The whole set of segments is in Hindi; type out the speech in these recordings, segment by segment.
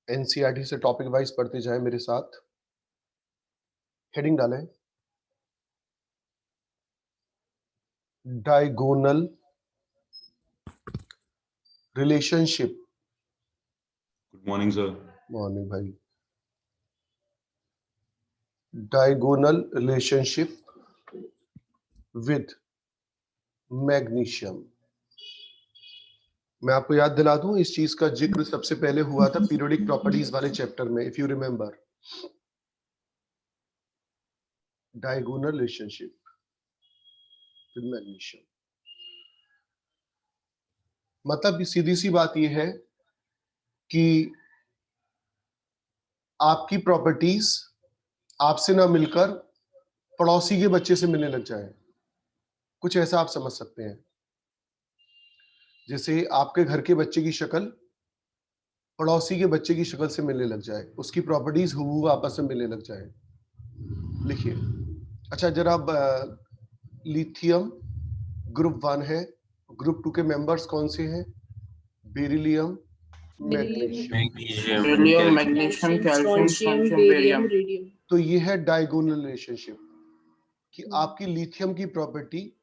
एनसीईआरटी से टॉपिक वाइज पढ़ते जाएं मेरे साथ। हेडिंग डालें, diagonal relationship. Good morning sir. Morning भाई। Diagonal relationship with magnesium. मैं आपको याद दिला दूं, इस चीज का जिक्र सबसे पहले हुआ था पीरियोडिक प्रॉपर्टीज वाले चैप्टर में, if you remember. Diagonal relationship with magnesium मतलब सीधी सी बात यह है कि आपकी प्रॉपर्टीज आपसे ना मिलकर पड़ोसी के बच्चे से मिलने लग जाए। कुछ ऐसा आप समझ सकते हैं, जैसे आपके घर के बच्चे की शक्ल पड़ोसी के बच्चे की शक्ल से मिलने लग जाए, उसकी प्रॉपर्टीज हूबहू आपस में मिलने लग जाए। लिखिए। अच्छा, जरा लिथियम ग्रुप 1 है, ग्रुप 2 के मेंबर्स कौन से हैं? Beryllium, magnesium, beryllium, magnesium, calcium, strontium, barium. तो ये है डायगोनल रिलेशनशिप कि आपकी लिथियम की प्रॉपर्टी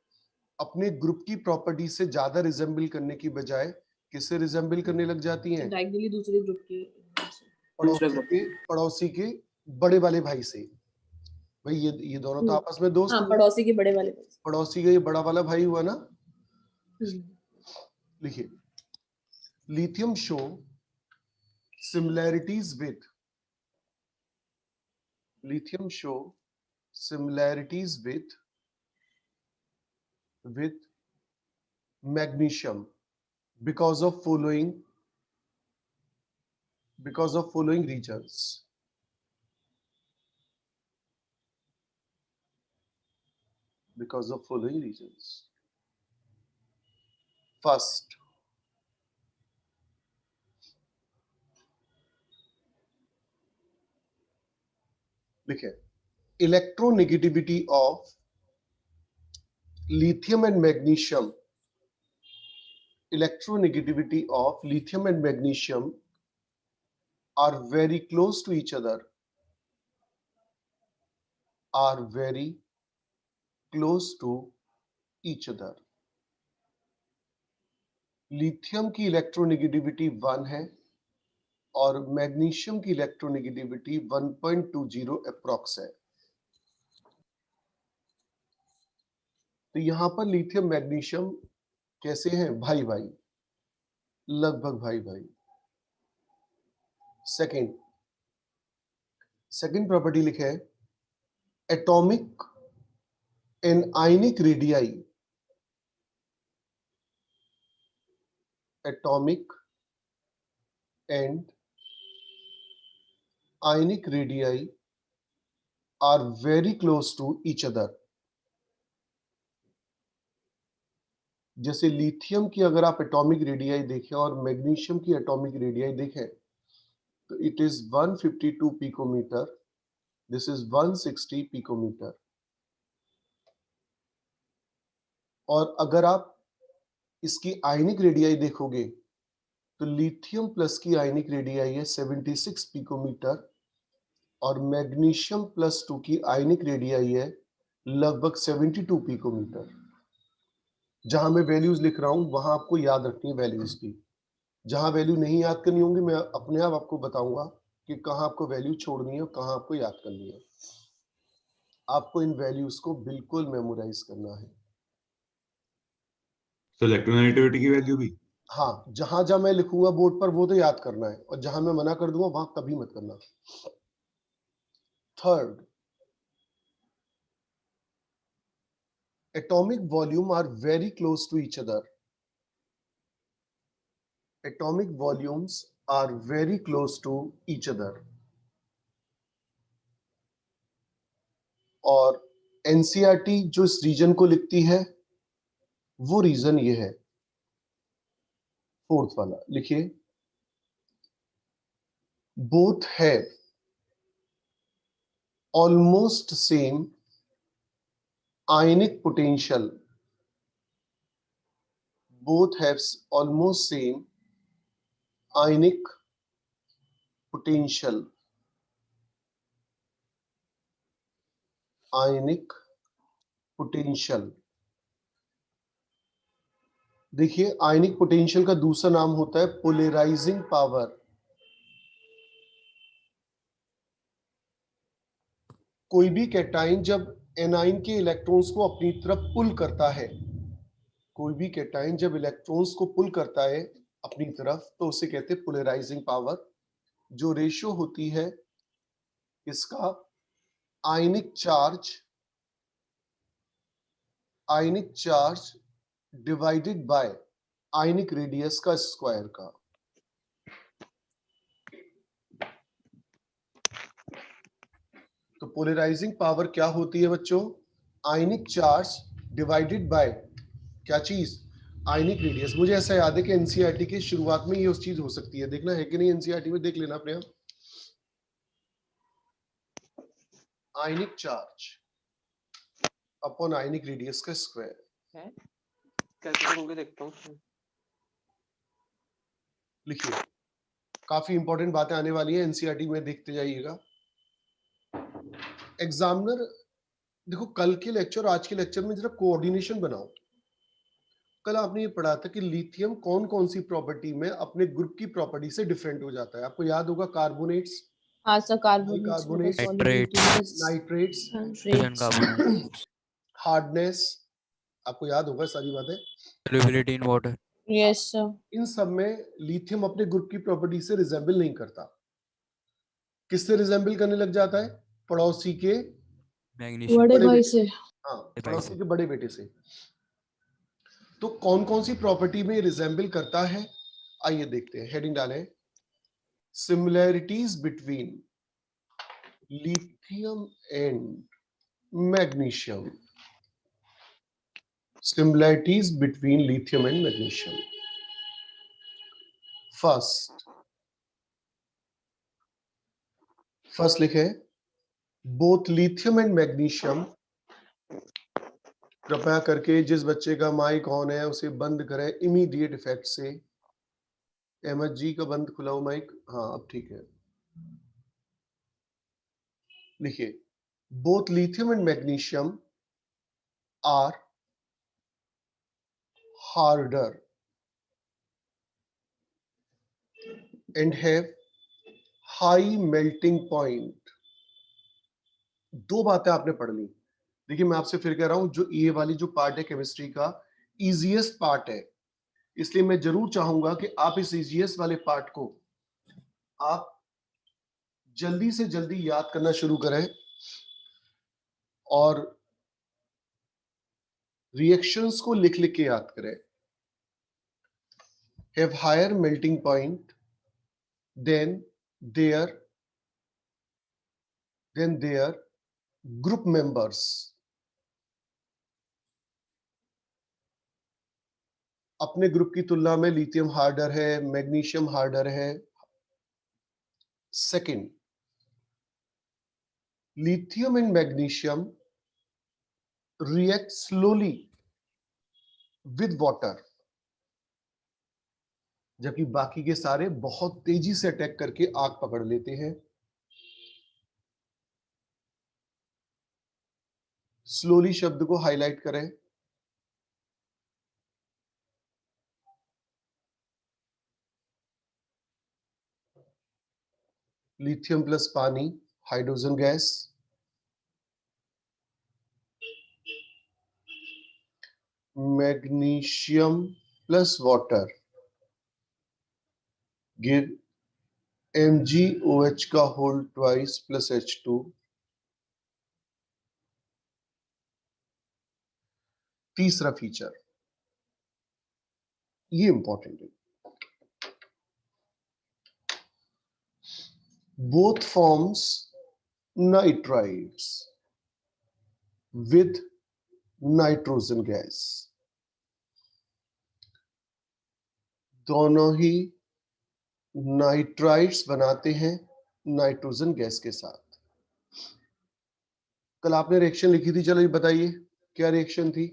अपने ग्रुप की प्रॉपर्टी से ज्यादा रिजेंबल करने की बजाय किससे रिजेंबल करने लग जाती हैं? डायगोनली दूसरे ग्रुप के पड़ोसी के बड़े वाले भाई से। भाई ये दोनों तो आपस में दोस्त हैं। पड़ोसी के बड़े वाले भाई, पड़ोसी का ये बड़ा वाला भाई हुआ ना। लिखिए, lithium show similarities with lithium show similarities with magnesium because of following regions. Because of following reasons. First, लिखे, electronegativity of lithium and magnesium. Electronegativity of lithium and magnesium are very close to each other. Are very close to each other. Lithium की इलेक्ट्रोनेगेटिविटी 1 है और मैग्नीशियम की इलेक्ट्रोनेगेटिविटी 1.20 अप्रॉक्स है। तो यहां पर लिथियम मैग्नीशियम कैसे हैं? भाई भाई, लगभग भाई भाई। सेकंड प्रॉपर्टी लिखे है, atomic and ionic radii. Atomic and ionic radii are very close to each other. जैसे लिथियम की अगर आप एटॉमिक रेडियाई देखें और मैग्नीशियम की एटॉमिक रेडियाई देखें तो it is 152 picometre, this is 160 picometre. और अगर आप इसकी आयनिक रेडियाई देखोगे तो लिथियम प्लस की आयनिक रेडियाई है 76 पिकोमीटर और मैग्नीशियम प्लस 2 की आयनिक रेडियाई है लगभग 72 पिकोमीटर। जहां मैं वैल्यूज लिख रहा हूं वहां आपको याद रखनी है वैल्यूज की। जहां वैल्यू नहीं याद करनी होंगी मैं अपने आप आपको बताऊंगा कि कहां आपको वैल्यू छोड़नी है और कहां आपको याद करनी है। आपको इन वैल्यूज को बिल्कुल मेमोराइज करना है। तो इलेक्ट्रोनेगेटिविटी की वैल्यू भी? हाँ, जहां जहां मैं लिखूंगा बोर्ड पर वो तो याद करना है और जहां मैं मना कर दूंगा वहां कभी मत करना। Third, atomic volume are very close to each other. Atomic volumes are very close to each other. और एनसीईआरटी जो इस रीजन को लिखती है वो रीजन ये है, फोर्थ वाला। लिखिए, both have almost same ionic potential. Both have almost same ionic potential, ionic potential. देखिए आयनिक पोटेंशियल का दूसरा नाम होता है पोलराइजिंग पावर। कोई भी कैटाइन जब एनाइन के इलेक्ट्रॉन्स को अपनी तरफ पुल करता है, कोई भी कैटाइन जब इलेक्ट्रॉन्स को पुल करता है अपनी तरफ, तो उसे कहते हैं पोलराइजिंग पावर, जो रेशियो होती है इसका आयनिक charge divided by ionic radius का स्क्वायर का। तो पोलराइजिंग पावर क्या होती है बच्चों? आयनिक चार्ज डिवाइडेड बाय क्या चीज? Ionic radius. मुझे ऐसा याद है कि एनसीईआरटी की शुरुआत में ये उस चीज हो सकती है, देखना है कि नहीं एनसीईआरटी में, देख लेना अपने आप। आयनिक चार्ज अपॉन आयनिक रेडियस का स्क्वायर है, कैलकुलेट करके देखता हूँ। लिखिए, काफी इंपॉर्टेंट बातें आने वाली है एनसीईआरटी में, देखते जाइएगा। एग्जामिनर देखो, कल के लेक्चर आज के लेक्चर में जरा कोऑर्डिनेशन बनाओ। कल आपने ये पढ़ा था कि लिथियम कौन कौन सी प्रॉपर्टी में अपने ग्रुप की प्रॉपर्टी से डिफरेंट हो जाता है। आपको याद होगा कार्बोनेट्स, हाँ sir, carbonates, carbonates, nitrates, nitrates, hardness, आपको याद होगा सारी बातें। solubility in water. Yes sir. इन सब में लिथियम अपने ग्रुप की प्रॉपर्टी से रिजेंबल नहीं करता। किससे रिजेंबल करने लग जाता है? पड़ोसी के Magnesium. बड़े भाई से। हाँ, पड़ोसी के बड़े बेटे से। तो कौन कौन सी प्रॉपर्टी में रिजेंबल करता है, आइए देखते हैं। हेडिंग डालें, similarities between lithium and magnesium. Similarities between lithium and magnesium. First लिखे, both lithium and magnesium। कृपया करके जिस बच्चे का माइक ऑन है उसे बंद करें इमीडिएट इफेक्ट से। अहमद जी का बंद खुला हो माइक, हाँ अब ठीक है। लिखिए, both lithium and magnesium are harder and have high melting point। दो बातें आपने पढ़ ली। देखिए मैं आपसे फिर कह रहा हूं, जो ये वाली जो पार्ट है केमिस्ट्री का इजीएस्ट पार्ट है, इसलिए मैं जरूर चाहूंगा कि आप इस इजीएस्ट वाले पार्ट को आप जल्दी से जल्दी याद करना शुरू करें और रिएक्शंस को लिख लिख के याद करें। Have higher melting point than their group members. अपने ग्रुप की तुलना में लिथियम हार्डर है, मैग्नीशियम हार्डर है। Second, lithium and magnesium react slowly with water, जबकि बाकी के सारे बहुत तेजी से अटैक करके आग पकड़ लेते हैं। स्लोली शब्द को हाईलाइट करें। लिथियम प्लस पानी, hydrogen gas. Magnesium plus water give MgOH का होल ट्वाइस प्लस H2। तीसरा फीचर, ये इंपॉर्टेंट है, both forms nitrides with nitrogen gas. दोनों ही नाइट्राइड्स बनाते हैं नाइट्रोजन गैस के साथ। कल आपने रिएक्शन लिखी थी, चलो ये बताइए क्या रिएक्शन थी?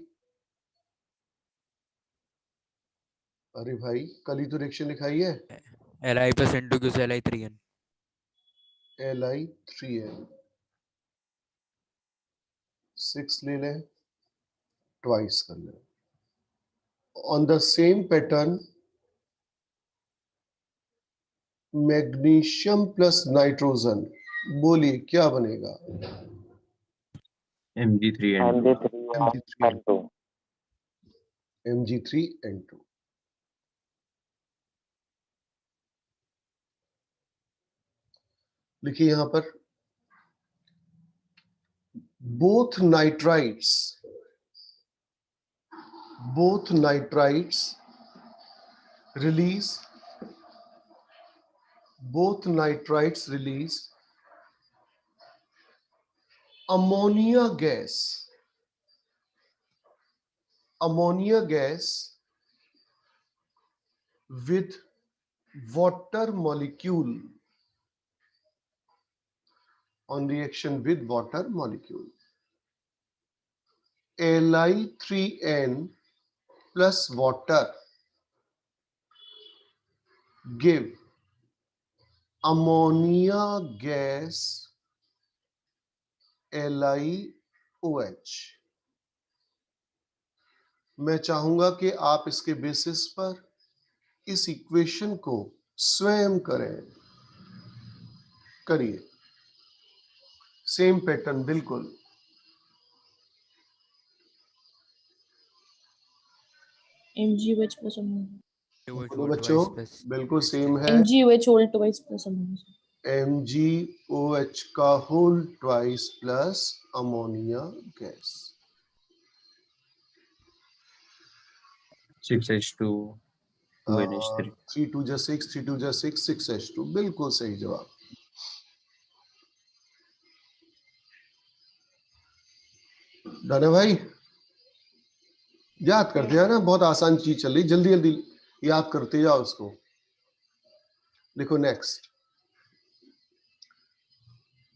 अरे भाई कल ही तो रिएक्शन लिखाई है। Li plus N2 gives Li3N. Li3n 6 ले लें, ट्वाइस कर लें। On the same pattern magnesium plus nitrogen, बोलिए क्या बनेगा? Mg3N2. Mg3N2 Mg3N2। लिखिए यहां पर both nitrites release ammonia gas with water molecule on reaction with water molecule. Li3n plus water give ammonia gas LiOH। मैं चाहूंगा कि आप इसके बेसिस पर इस इक्वेशन को स्वयं करिए। सेम पैटर्न बिल्कुल। MgOH plus ammonia. बोलो बच्चों, बिल्कुल सेम है। MgOH whole twice plus ammonia. MgOH का whole twice plus ammonia gas. 6H2, 2NH3. 3 2 जा 6, 3 2 जा 6, 6H2, बिल्कुल सही जवाब। डन है भाई? याद करते हैं ना, बहुत आसान चीज चल रही, जल्दी जल्दी याद करते जाओ उसको। लिखो next,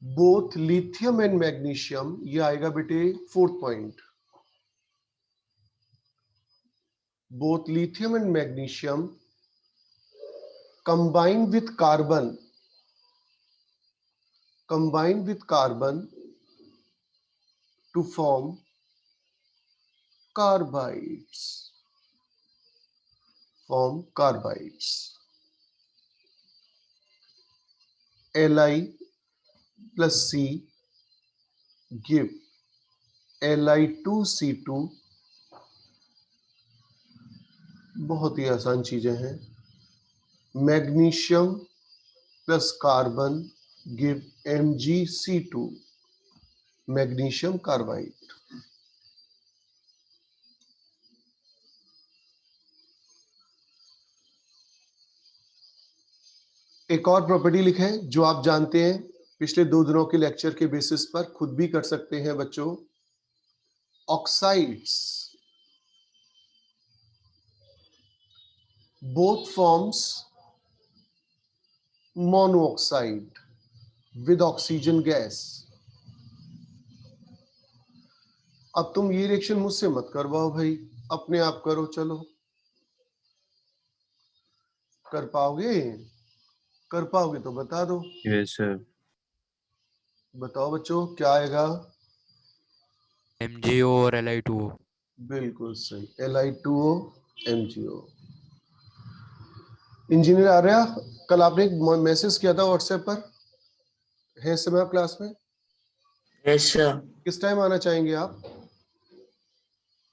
both lithium and magnesium, ये आएगा बेटे 4th point. Both lithium and magnesium combined with carbon to form carbides. Li plus C give Li2C2। बहुत ही आसान चीजें हैं। Magnesium plus carbon give MgC2, magnesium carbide. एक और प्रॉपर्टी लिखे जो आप जानते हैं, पिछले 2 दिनों के लेक्चर के बेसिस पर खुद भी कर सकते हैं बच्चों। Oxides both forms monoxide with oxygen gas. अब तुम ये रिएक्शन मुझसे मत करवाओ भाई, अपने आप करो। चलो, कर पाओगे तो बता दो। Yes, sir. बताओ बच्चों क्या आएगा? MgO और Li2O. बिल्कुल सही, Li2O MgO। इंजीनियर आर्या, कल आपने एक मैसेज किया था व्हाट्सएप पर, है इस समय आप क्लास में? Yes sir. किस टाइम आना चाहेंगे आप?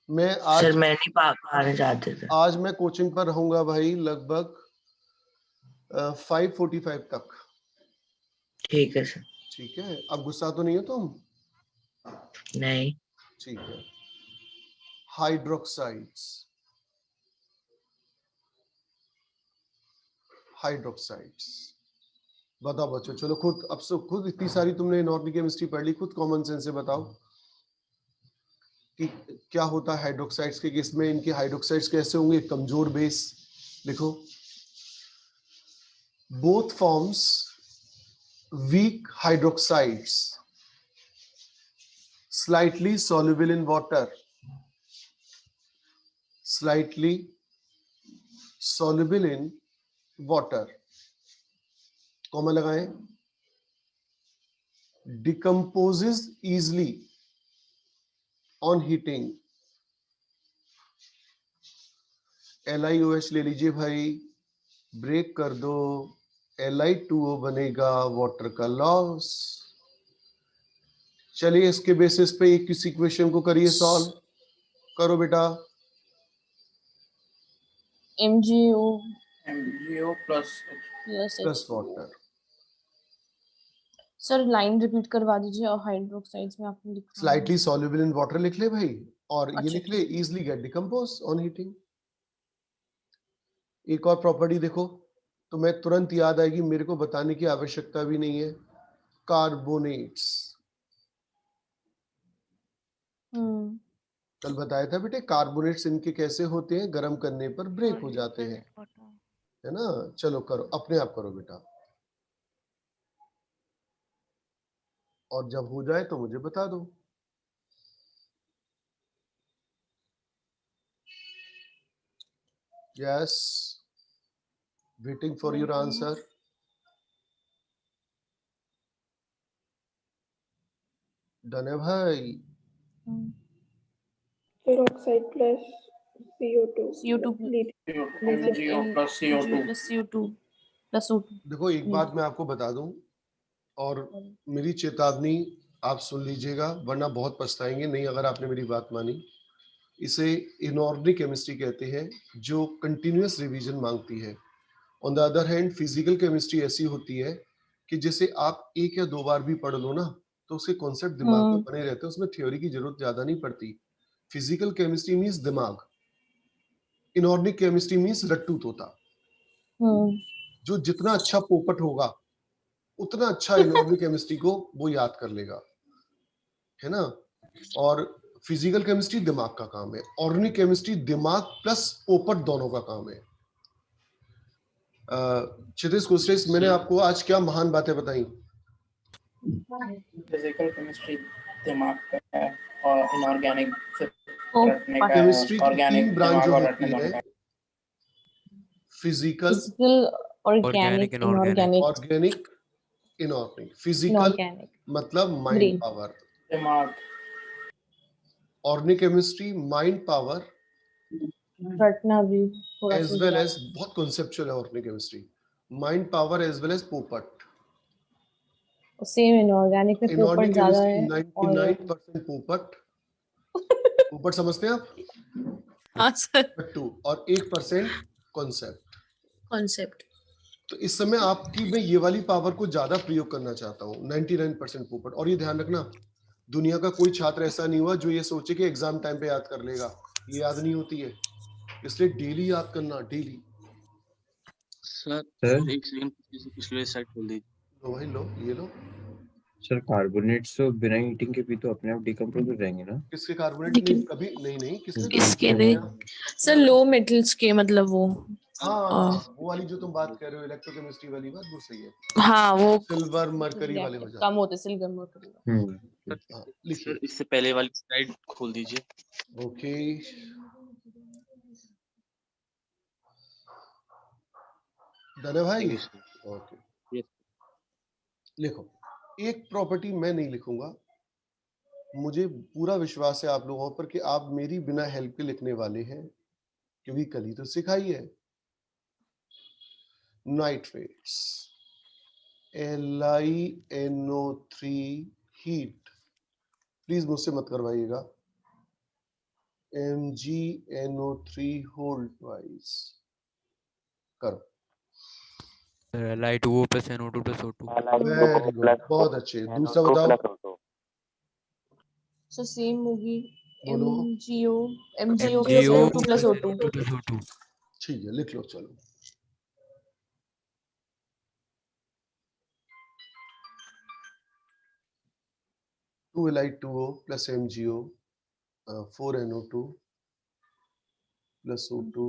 मैं आज सर मैं नहीं आना चाहते थे। आज मैं कोचिंग पर रहूंगा भाई लगभग 5:45 तक। ठीक है सर। ठीक है, अब गुस्सा तो नहीं हो तुम? नहीं। ठीक है। हाइड्रोक्साइड्स बताओ बच्चों, चलो खुद, अब से खुद इतनी सारी तुमने इनऑर्गेनिक केमिस्ट्री पढ़ ली, खुद कॉमन सेंस से बताओ कि क्या होता है हाइड्रोक्साइड्स के केस में। इनके हाइड्रोक्साइड्स कैसे होंगे? कमजोर बेस। लिखो, both forms weak hydroxides slightly soluble in water, comma लगाएं। decomposes easily on heating. LiOH ले लीजिए भाई, ब्रेक कर दो, Li2O बनेगा, वाटर का लॉस। चलिए इसके बेसिस पे एक किसी क्वेश्चन को करिए सॉल्व, करो बेटा। MgO plus plus water. Sir line repeat करवा दीजिए और हाइड्रोक्साइड्स में आपने लिखा है। स्लाइटली सॉल्युबल इन वाटर लिख ले भाई, और ये अच्छा, लिख ले easily get decompose on heating. एक और प्रॉपर्टी देखो, तो मैं तुरंत याद आएगी, मेरे को बताने की आवश्यकता भी नहीं है। कार्बोनेट्स, कल बताया था बेटे, कार्बोनेट्स इनके कैसे होते हैं, गर्म करने पर ब्रेक हो जाते हैं, है ना। चलो करो, अपने आप करो बेटा, और जब हो जाए तो मुझे बता दो। Yes, waiting for your answer. Done है भाई। peroxide plus CO2. CO2 MgO plus CO2. plus CO2 plus O2। देखो एक बात मैं आपको बता दूं, और मेरी चेतावनी आप सुन लीजिएगा, वरना बहुत पछताएंगे नहीं अगर आपने मेरी बात मानी। इसे इनऑर्गेनिक केमिस्ट्री कहते हैं, जो कंटिन्यूअस रिवीजन मांगती है। On the other hand physical chemistry ऐसी होती है कि जैसे आप एक या दो बार भी पढ़ लो ना, तो उसके कॉन्सेप्ट दिमाग में बने रहते हैं, उसमें थ्योरी की जरूरत ज्यादा नहीं पड़ती। फिजिकल केमिस्ट्री मींस दिमाग, इनऑर्गेनिक केमिस्ट्री मींस रट्टू तोता। जो जितना अच्छा पोपट होगा उतना अच्छा इनऑर्गेनिक केमिस्ट्री को वो याद कर लेगा, है ना। और फिजिकल केमिस्ट्री दिमाग का काम है, ऑर्गेनिक केमिस्ट्री दिमाग प्लस पोपट दोनों का काम है। क्षितिज कुशरेश, मैंने आपको आज क्या महान बातें बताई? फिजिकल केमिस्ट्री दिमाग का है और इनऑर्गेनिक से ओ, रटने का है, केमिस्ट्री की ऑर्गेनिक तीन ब्रांच दिमाग जो और होती रटने दोनों है, का। Physical, organic, inorganic, organic, inorganic. Physical inorganic मतलब माइंड Brain. पावर, दिमाग, ऑर्गेनिक केमिस्ट्री माइंड पावर रटना भी थोड़ा एज सा वेल याद। एज, बहुत कॉन्सेप्चुअल है organic chemistry, mind power as well as पोपट। सेम इनऑर्गेनिक में पोपट इनऑर्गेनिक ज्यादा केमिस्ट्री है 99% पोपट, पोपट समझते हैं आप, हाँ सर, टू, और 1% कॉन्सेप्ट। कॉन्सेप्ट। तो इस समय आपकी मैं ये वाली पावर को ज्यादा प्रयोग करना चाहता हूँ, 99% पोपट। और ये ध्यान रखना, दुनिया का कोई छात्र ऐसा नहीं हुआ जो ये सोचे कि एग्जाम टाइम पे याद कर लेगा, ये याद नहीं होती है, इसलिए डेली याद करना, डेली। सर एक सेकंड पिछले साइड खोल दीजिए। लो भाई, लो ये लो। सर कार्बोनेट्स तो बिना हीटिंग के भी तो अपने आप डिकम्पोज हो जाएंगे ना? किसके कार्बोनेट नहीं, कभी नहीं, नहीं किसने इसके लिए सर लो मेटल्स के, मतलब वो हाँ, वो वाली जो तुम बात कर रहे हो इलेक्ट्रोकेमिस्ट्री वाली बात, वो सही है। हाँ वो सिल्वर मरकरी वाले हो जाते कम होते, सिल्वर मरकरी। हैं। हाँ, लिखिए। इससे पहले वाली स्लाइड खोल दीजिए। ओके, डन है भाई। ओके, लिखो। एक प्रॉपर्टी मैं नहीं लिखूंगा, मुझे पूरा विश्वास है आप लोगों पर कि आप मेरी बिना हेल्प के लिखने वाले हैं, क्योंकि कल ही तो सिखाई है। नाइट्रेट्स, LiNO3 हीट, प्लीज मुझसे मत करवाइएगा। MgNO3 होल ट्वाइस, करो। Li2O plus NO2 plus O2। Very good, बहुत अच्छे। दूसरा बताओ। सो सेम होगी बोलो। MgO MgO plus NO2 plus plus O2। NO2 plus O2। ठीक है, लिख लो, चलो। Two Li2O plus MgO, 4NO2 plus O2,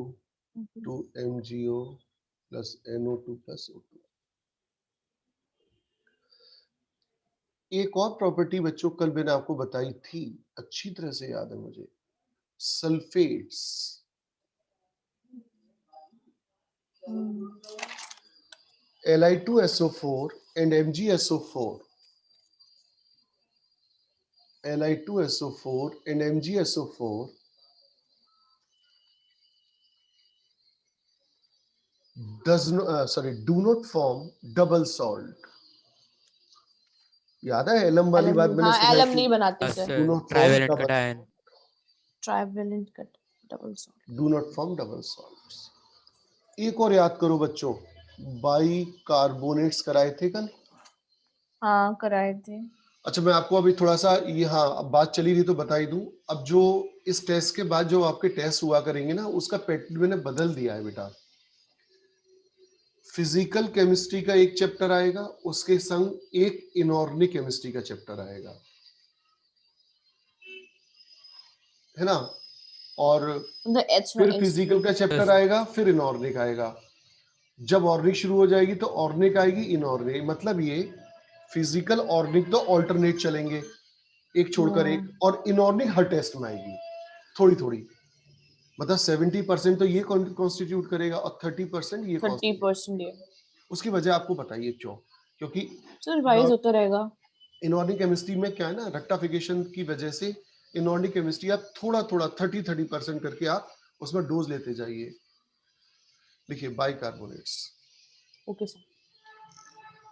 2MgO plus NO2 plus O2। एक और प्रॉपर्टी बच्चों कल मैंने आपको बताई थी, अच्छी तरह से याद है मुझे, sulphates. Li2SO4 and MgSO4 Li2SO4 and MgSO4 do not form double salt. याद है एलम वाली बात मैंने हाँ सिखाई एलम थी. नहीं बनाते Plus, sir. Do not form trivalent double. cation. Trivalent cut double salt. Do not form double salts. एक और याद करो बच्चों, बाइकार्बोनेट्स कराए थे कल. हाँ कराए थे. अच्छा मैं आपको अभी थोड़ा सा ये हाँ अब बात चली रही तो बता ही दूं. अब जो इस टेस्ट के बाद जो आपके टेस्ट हुआ करेंगे ना उसका पैटर्न मैंने बदल दिया है बेटा. फिजिकल केमिस्ट्री का एक चैप्टर आएगा, उसके संग एक इनऑर्गेनिक केमिस्ट्री का चैप्टर आएगा, है ना. और फिर फिजिकल का चैप्टर आएगा, फिर इनऑर्गेनिक आएगा. जब ऑर्गेनिक शुरू हो जाएगी तो ऑर्गेनिक आएगी, इनऑर्गेनिक. मतलब ये फिजिकल ऑर्गेनिक तो ऑल्टरनेट चलेंगे, एक छोड़कर एक, और इनऑर्गेनिक हर टेस्ट में आएगी थोड़ी थोड़ी. मतलब 70% तो ये कॉन्स्टिट्यूट करेगा और 30% ये 30% ये. उसकी वजह आपको बताइए क्यों. क्योंकि सर रिवाइज होता रहेगा. इनऑर्गेनिक केमिस्ट्री में क्या है ना, रेक्टिफिकेशन की वजह से इनऑर्गेनिक केमिस्ट्री आप थोड़ा थोड़ा 30% करके आप उसमें डोज लेते जाइए. देखिए बाइकार्बोनेट्स. Okay sir.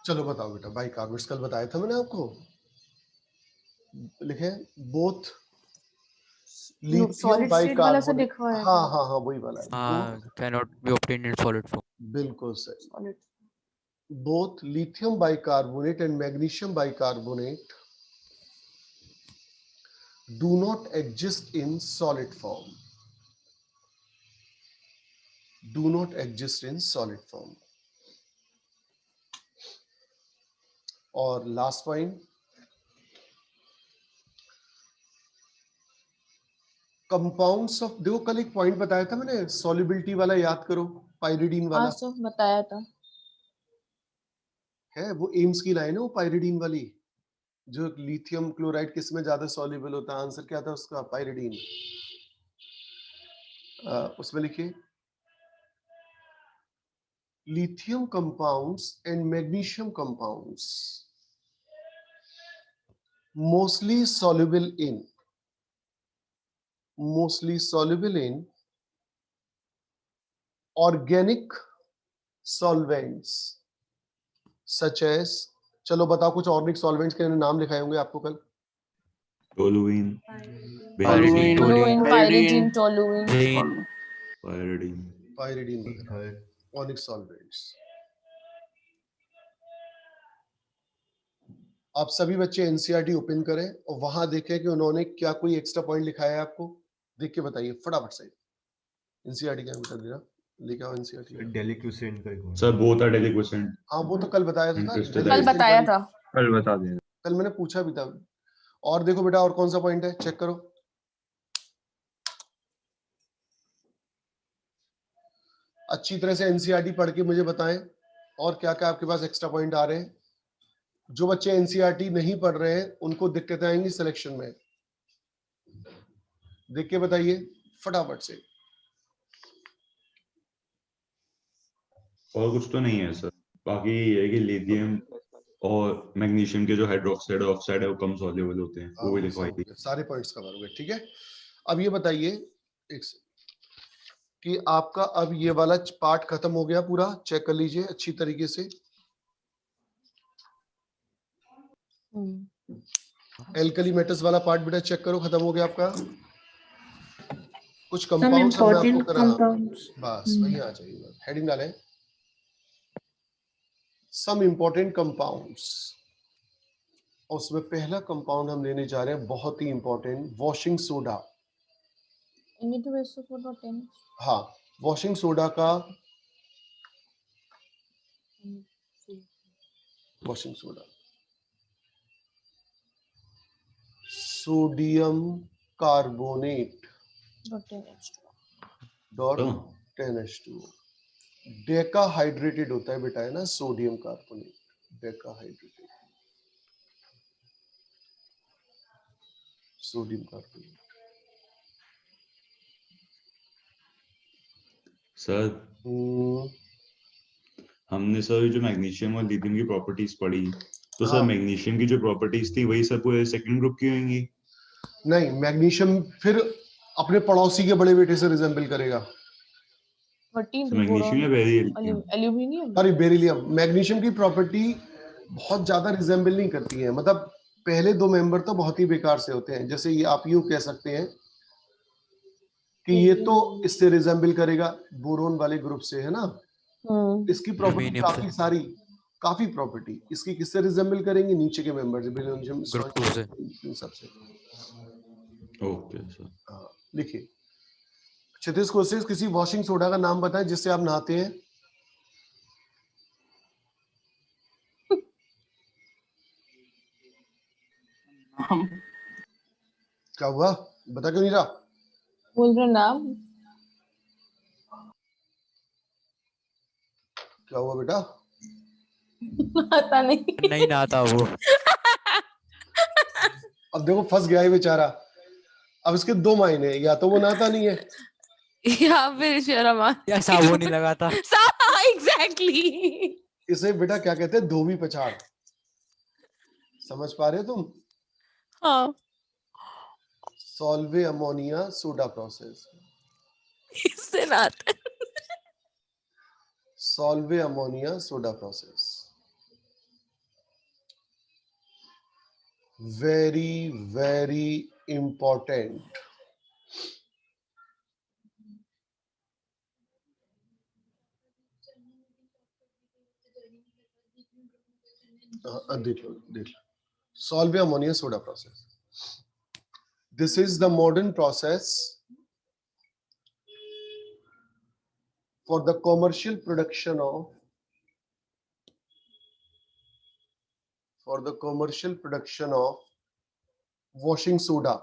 चलो बताओ बेटा, बाइकार्बोनेट्स कल बताया था मैंने आपको. लिखे बोथ लिथियम सॉलिड स्टेट वाला सर बाइकार्बोनेट. लिखा है. हाँ हाँ हाँ वही वाला है. Cannot be obtained in solid form. बिल्कुल सही. Solid. Both lithium bicarbonate and magnesium bicarbonate do not exist in solid form. Do not exist in solid form. और लास्ट पॉइंट, कंपाउंड्स ऑफ. देखो कल एक पॉइंट बताया था मैंने सॉल्युबिलिटी वाला, याद करो, पाइरिडीन वाला. हाँ सर बताया था. है वो एम्स की लाइन है वो पाइरिडीन वाली, जो लिथियम क्लोराइड किस में ज्यादा सॉल्युबल होता है. आंसर क्या था उसका? पाइरिडीन. उसमें लिखिए lithium compounds and magnesium compounds mostly soluble in organic solvents such as. चलो बताओ कुछ ऑर्गेनिक सॉल्वेंट्स के नाम लिखाए होंगे आपको कल. Toluene, Pyridine, toluene, pyridine, toluene. Pyridine, organic solvents. आप सभी बच्चे एनसीईआरटी ओपन करें और वहां देखें कि उन्होंने क्या कोई एक्स्ट्रा पॉइंट लिखाया है आपको. देख के बताइए फटाफट से. एनसीईआरटी क्या बता देना, लेके आओ एनसीईआरटी. डेलिक्विसेंट का सर बोथ आर डेलिक्विसेंट. हाँ वो तो कल बताया था ना. Interested कल बताया था. कल बता देना. कल मैंने पूछा भी था. और देखो बेटा और कौन सा पॉइंट है चेक करो. अच्छी तरह से एनसीईआरटी पढ़ के मुझे बताएं और क्या क्या आपके पास एक्स्ट्रा पॉइंट आ रहे हैं. जो बच्चे एनसीईआरटी नहीं पढ़ रहे हैं उनको दिक्कतें आएंगी सिलेक्शन में. देख के बताइए फटाफट से. और कुछ तो नहीं है सर. बाकी ये है कि लिथियम और मैग्नीशियम के जो हाइड्रोक्साइड और ऑक्साइड है वो कम सॉल्युबल होते हैं, वो भी लिखवाई थी. सारे पॉइंट्स कवर हुए. ठीक है. अब ये बताइए एक कि आपका अब ये वाला पार्ट खत्म हो गया पूरा. चेक कर लीजिए अच्छी तरीके से. एल्कली मेटल्स वाला पार्ट बेटा चेक करो, खत्म हो गया आपका. कुछ कंपाउंड्स हमने आपको करा. बस वही आ जाइए. हेडिंग डालें सम इंपॉर्टेंट कंपाउंड्स. उसमें पहला कंपाउंड हम लेने जा रहे हैं बहुत ही इंपॉर्टेंट, वॉशिंग सोडा. हाँ वॉशिंग सोडा का, washing soda sodium carbonate dot 10H2O. Decahydrated होता है बेटा, है ना sodium carbonate. Decahydrated sodium carbonate. Sir हमने सर जो मैग्नीशियम और लिथियम की प्रॉपर्टीज पढ़ी, तो सर मैग्नीशियम की जो प्रॉपर्टीज थी वही सब पूरे सेकंड ग्रुप की होंगी. नहीं, मैग्नीशियम फिर अपने पड़ोसी के बड़े बेटे से रिजेंबल करेगा। 13 मैग्नीशियम या बेरिलियम? एल्यूमिनियम। अरे बेरिलियम। मैग्नीशियम की प्रॉपर्टी बहुत ज्यादा रिजेंबल नहीं करती है, मतलब पहले दो मेंबर तो बहुत ही बेकार से होते हैं। जैसे ये आप यूं कह सकते हैं कि ये तो इससे रिजेंबल करेगा बोरोन वाले ग्रुप से, है ना। इसकी प्रॉपर्टी Aluminium से। काफी प्रॉपर्टी इसकी किससे रिजेंबल करेंगे, नीचे के मेंबर बेरिलियम Group 2 से। इन सबसे। Okay sir. हाँ, लिखिए। क्षितिज कोशिश, किसी वॉशिंग सोडा का नाम बताएं जिससे आप नहाते हैं। क्या हुआ, बता क्यों नहीं रहा? बोल रहा नाम। क्या हुआ बेटा? पता नहीं। नहीं नहाता वो। अब देखो फंस गया है बेचारा। अब इसके दो मायने हैं, या तो वो नहाता नहीं है या फिर शर्म आ। या साबुन नहीं लगाता। एग्जैक्टली। इसे बेटा क्या कहते हैं, धोबी पछाड़। समझ पा रहे हो तुम? हाँ, सॉल्वे अमोनिया सोडा प्रोसेस। इससे नाता। Solvay ammonia soda process very very important. देख लो Solvay ammonia soda process. This is the modern process for the commercial production of washing soda.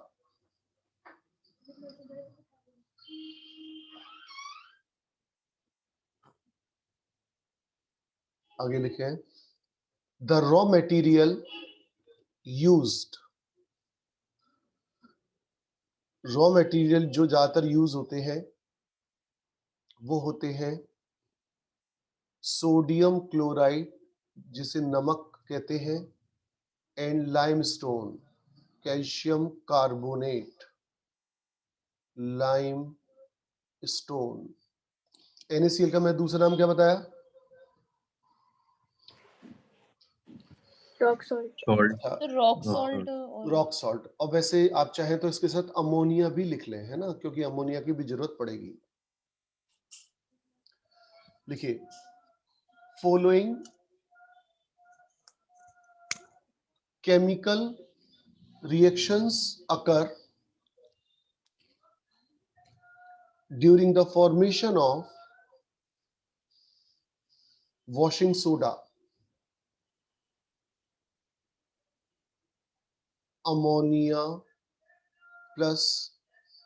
आगे लिखे हैं, the raw material used, raw material जो ज्यादातर यूज होते हैं वो होते हैं सोडियम क्लोराइड जिसे नमक कहते हैं, and limestone calcium carbonate, lime stone. NaCl का मैं दूसरा नाम क्या बताया? Rock salt. सॉल्ट। रॉक हाँ, सॉल्ट और रॉक सॉल्ट। और वैसे आप चाहें तो इसके साथ अमोनिया भी लिख लें, है ना, क्योंकि अमोनिया की भी जरूरत पड़ेगी। लिखिए, following chemical reactions occur during the formation of washing soda. Ammonia plus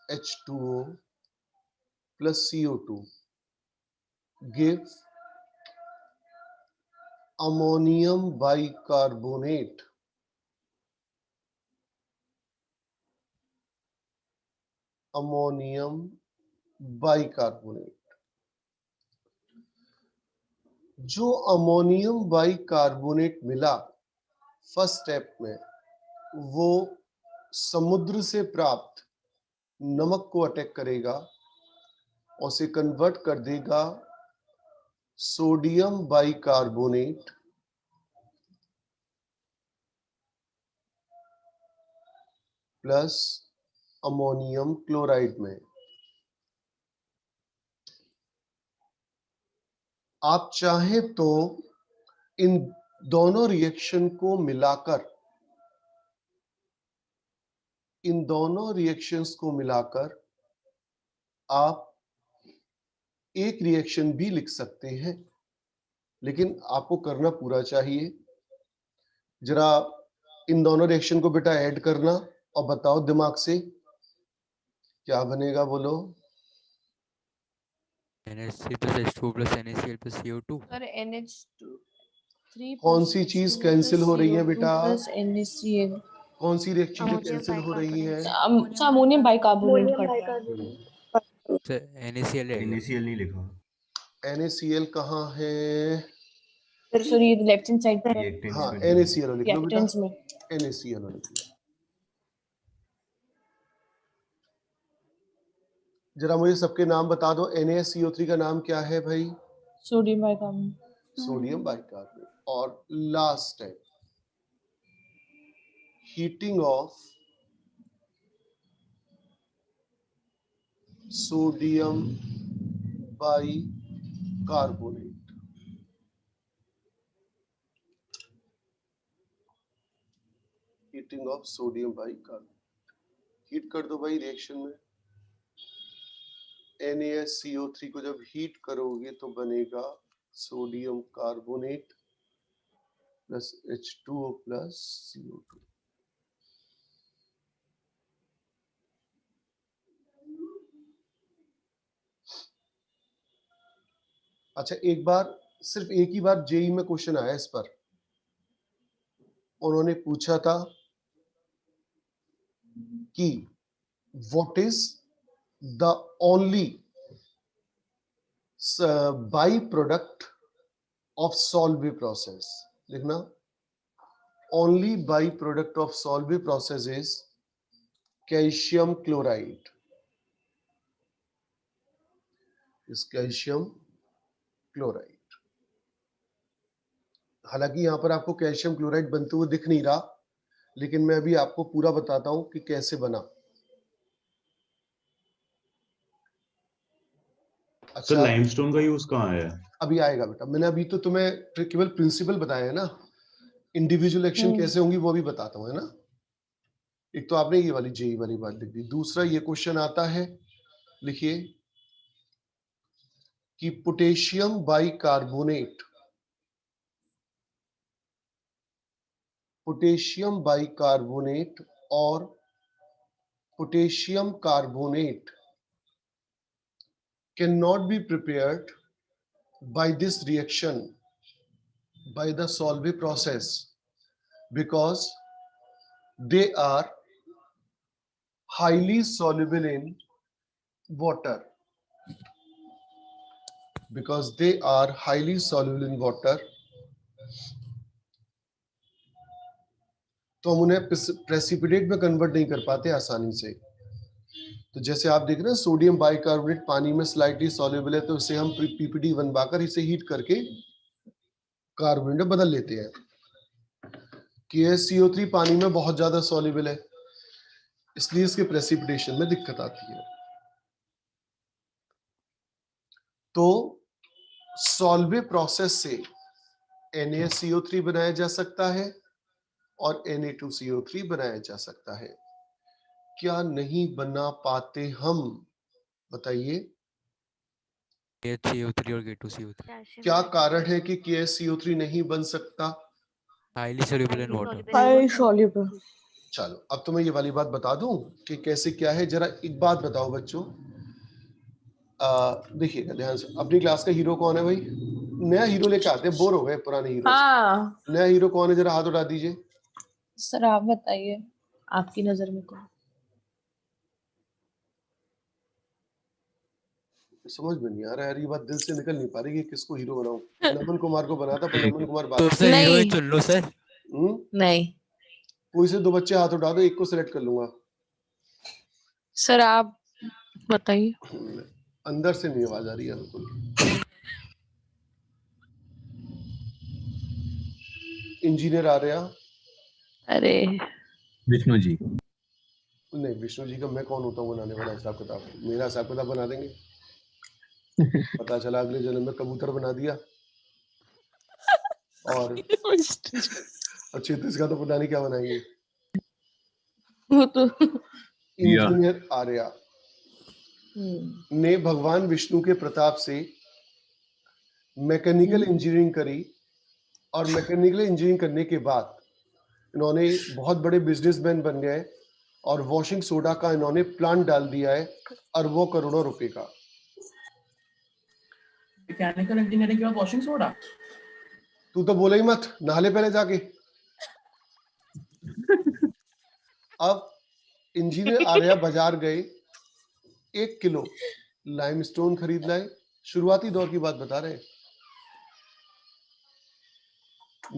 H2O plus CO2 give ammonium bicarbonate. Ammonium bicarbonate. जो अमोनियम बाइकार्बोनेट मिला फर्स्ट स्टेप में, वो समुद्र से प्राप्त नमक को अटैक करेगा और उसे कन्वर्ट कर देगा sodium bicarbonate plus ammonium chloride में। आप चाहें तो इन दोनों रिएक्शन को मिलाकर आप एक रिएक्शन भी लिख सकते हैं, लेकिन आपको करना पूरा चाहिए। जरा इन दोनों रिएक्शन को बेटा ऐड करना और बताओ दिमाग से क्या बनेगा, बोलो। NH3 plus H2 plus NaCl plus CO2। Sir NH3 कौन सी चीज कैंसिल हो रही है बेटा? Plus NaCl। कौन सी रिएक्शन कैंसिल हो रही है? अमोनियम बाइकार्बोनेट अमोनियम का। बाइकार्बोनेट। सर NaCl है। NaCl नहीं लिखा। NaCl कहाँ है? सर ये लेफ्ट हैंड साइड पर रिएक्टेंट्स हाँ, में नहीं है। NaCl लिख लो बेटा। रिएक्टेंट्स में। NaCl लिख लो। जरा मुझे सबके नाम बता दो। NaCO3 का नाम क्या है भाई? Sodium bicarbonate. Sodium bicarbonate. और लास्ट है heating of sodium bicarbonate. Heating of sodium bicarbonate. Heat कर दो भाई रिएक्शन में। NaCO3 को जब हीट करोगे तो बनेगा sodium carbonate plus H2O plus CO2। अच्छा, एक बार, सिर्फ एक ही बार जेई में क्वेश्चन आया इस पर। उन्होंने पूछा था कि what is the only by product of Solvay process. लिखना, only by product of Solvay process is calcium chloride. इस कैल्शियम क्लोराइड। हालांकि यहां पर आपको कैल्शियम क्लोराइड बनते हुए दिख नहीं रहा, लेकिन मैं अभी आपको पूरा बताता हूं कि कैसे बना। सर लाइमस्टोन का यूज कहाँ है? अभी आएगा बेटा, मैंने अभी तो तुम्हें केवल प्रिंसिपल बताया है ना, इंडिविजुअल एक्शन कैसे होंगी वो भी बताता हूं, है ना। एक तो आपने ये वाली जेई वाली बात लिख दी। दूसरा ये क्वेश्चन आता है, लिखिए कि पोटेशियम बाइकार्बोनेट, पोटेशियम बाइकार्बोनेट और potassium carbonate can not be prepared by this reaction by the Solvay process because they are highly soluble in water. Because they are highly soluble in water, तो हम उन्हें प्रेसिपिटेट में कन्वर्ट नहीं कर पाते आसानी से। तो जैसे आप देख रहे हैं सोडियम बाइकार्बोनेट पानी में स्लाइटली सॉल्युबल है, तो इसे हम पीपीटी बनवाकर इसे हीट करके कार्बोनेट में बदल लेते हैं। KaCO3 पानी में बहुत ज्यादा सॉल्युबल है, इसलिए इसके प्रेसिपिटेशन में दिक्कत आती है। तो सॉल्वे प्रोसेस से NaCO3 बनाया जा सकता है और Na2CO3 बनाया जा सकता है। क्या नहीं बना पाते हम? बताइए CO3 और K2CO3 क्या कारण है कि KaCO3 नहीं बन सकता? Highly soluble in water. High soluble. चलो अब तो मैं ये वाली बात बता दूं कि कैसे क्या है। जरा एक बात बताओ बच्चों, देखिएगा ध्यान से। अपनी क्लास का हीरो कौन है भाई? नया हीरो लेके आते हैं, बोर हो गए पुराने हीरो से। हाँ नया हीरो कौन है, जरा हाथ उठा दीजिए। सर, आप बताइए आपकी नजर में कौन? समझ में नहीं आ रहा यार, ये बात दिल से निकल नहीं पा रही कि किसको हीरो बनाऊं। नमन कुमार को बनाता, पर नमन कुमार तो बात। सर हीरोइन चुन लो सर। नहीं कोई से दो बच्चे हाथ उठा दो, एक को सिलेक्ट कर लूंगा। सर, आप बताइए। अंदर से नहीं आवाज आ रही है बिल्कुल। इंजीनियर आ रहा। अरे विष्णु जी। नहीं, विष्णु जी का मैं कौन होता हूँ बनाने वाला हिसाब किताब? मेरा हिसाब किताब बना देंगे। पता चला अगले जन्म में कबूतर बना दिया। और क्षेत्रीय का तो पता नहीं क्या बनाएंगे। वो तो इंजीनियर आर्या ने भगवान विष्णु के प्रताप से मैकेनिकल इंजीनियरिंग करी, और मैकेनिकल इंजीनियरिंग करने के बाद इन्होंने बहुत बड़े बिजनेसमैन बन गए, और वॉशिंग सोडा का इन्होंने प्लांट डाल दिया है अरबों करोड़ों रुपए का। मैकेनिकल इंजीनियरिंग के बाद वॉशिंग सोडा? तू तो बोले ही मत, नहाले पहले जाके। अब इंजीनियर आर्या बाजार गए, 1 किलो लाइमस्टोन खरीद लाए। शुरुआती दौर की बात बता रहे हैं।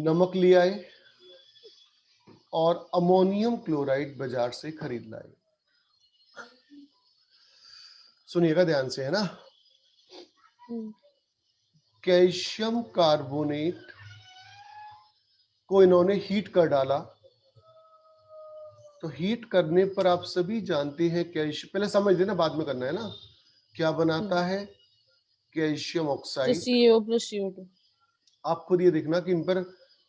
नमक ले आए और अमोनियम क्लोराइड बाजार से खरीद लाए। सुनिएगा ध्यान से, है ना। कैल्शियम कार्बोनेट को इन्होंने हीट कर डाला, तो हीट करने पर आप सभी जानते हैं कैल्शियम, पहले समझ लेना बाद में करना है ना, क्या बनाता है, calcium oxide. CO plus CO2। आप खुद ये देखना कि इन पर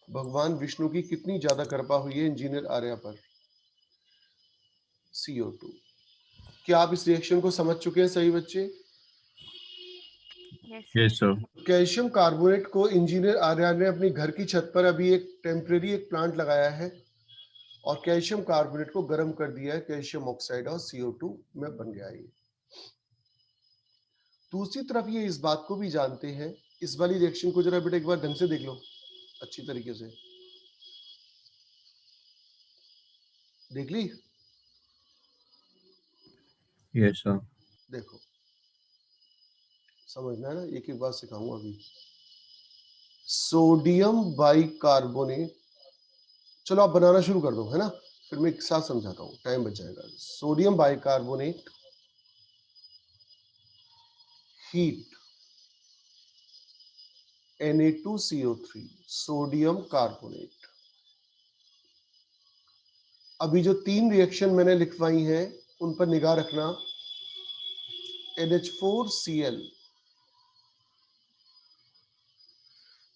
भगवान विष्णु की कितनी ज्यादा कृपा हुई है इंजीनियर आर्या पर। CO2। क्या आप इस रिएक्शन को समझ चुके हैं सही बच्चे? Yes sir. कैल्शियम कार्बोनेट को इंजीनियर आर्या ने अपनी घर की छत पर अभी एक टेम्परेरी एक प्लांट लगाया है और कैल्शियम कार्बोनेट को गर्म कर दिया है, कैल्शियम ऑक्साइड और CO2 में बन गया है। दूसरी तरफ ये इस बात को भी जानते हैं, इस वाली रिएक्शन को जरा बेटा एक बार ढंग से देख लो अच्छी तरीके से, देख ली? Yes sir. देखो समझना है ना, एक एक बात सिखाऊंगा अभी। सोडियम बाइकार्बोनेट, चलो आप बनाना शुरू कर दो, है ना, फिर मैं एक साथ समझाता हूं, टाइम बच जाएगा। Sodium bicarbonate heat Na2CO3 sodium carbonate. अभी जो तीन रिएक्शन मैंने लिखवाई हैं उन पर निगाह रखना। NH4Cl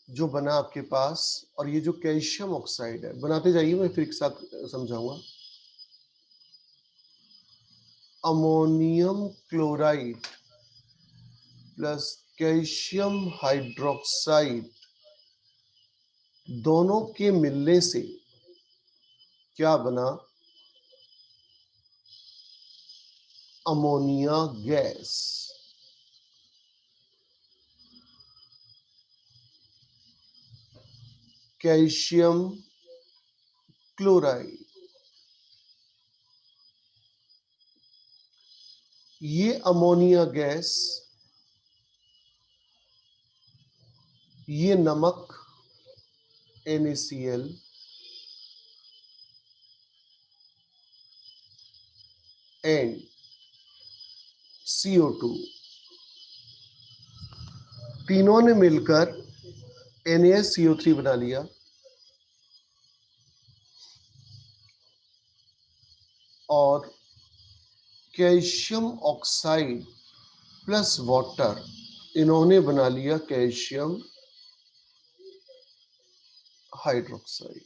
जो बना आपके पास, और ये जो कैल्शियम ऑक्साइड है, बनाते जाइए, मैं फिर एक साथ समझाऊंगा। Ammonium chloride plus calcium hydroxide दोनों के मिलने से क्या बना? Ammonia gas. कैल्शियम क्लोराइड, ये अमोनिया गैस, ये नमक NaCl एंड CO2 तीनों ने मिलकर NaCO3 बना लिया और कैल्शियम ऑक्साइड प्लस वाटर इन्होंने बना लिया कैल्शियम हाइड्रोक्साइड।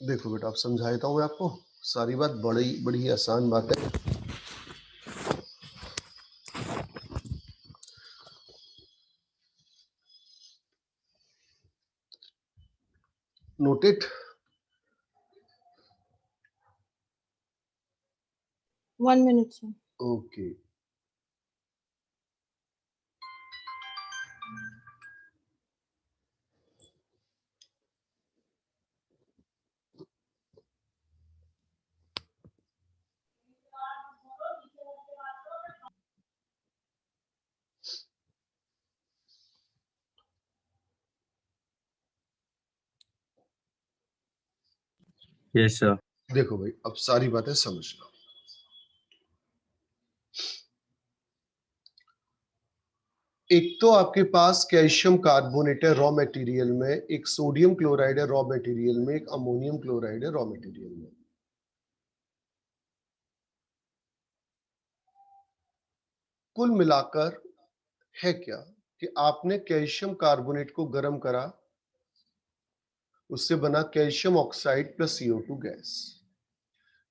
देखो बेटा, आप समझा देता हूं मैं आपको, सारी बात बड़ी बड़ी आसान बात है। Noted? 1 minute sir। Okay. Yes sir. देखो भाई, अब सारी बातें समझ लो। एक तो आपके पास कैल्शियम कार्बोनेट है रॉ मटेरियल में, एक सोडियम क्लोराइड है रॉ मटेरियल में, एक अमोनियम क्लोराइड है रॉ मटेरियल में। कुल मिलाकर है क्या कि आपने कैल्शियम कार्बोनेट को गर्म करा, उससे बना calcium oxide plus CO2 gas.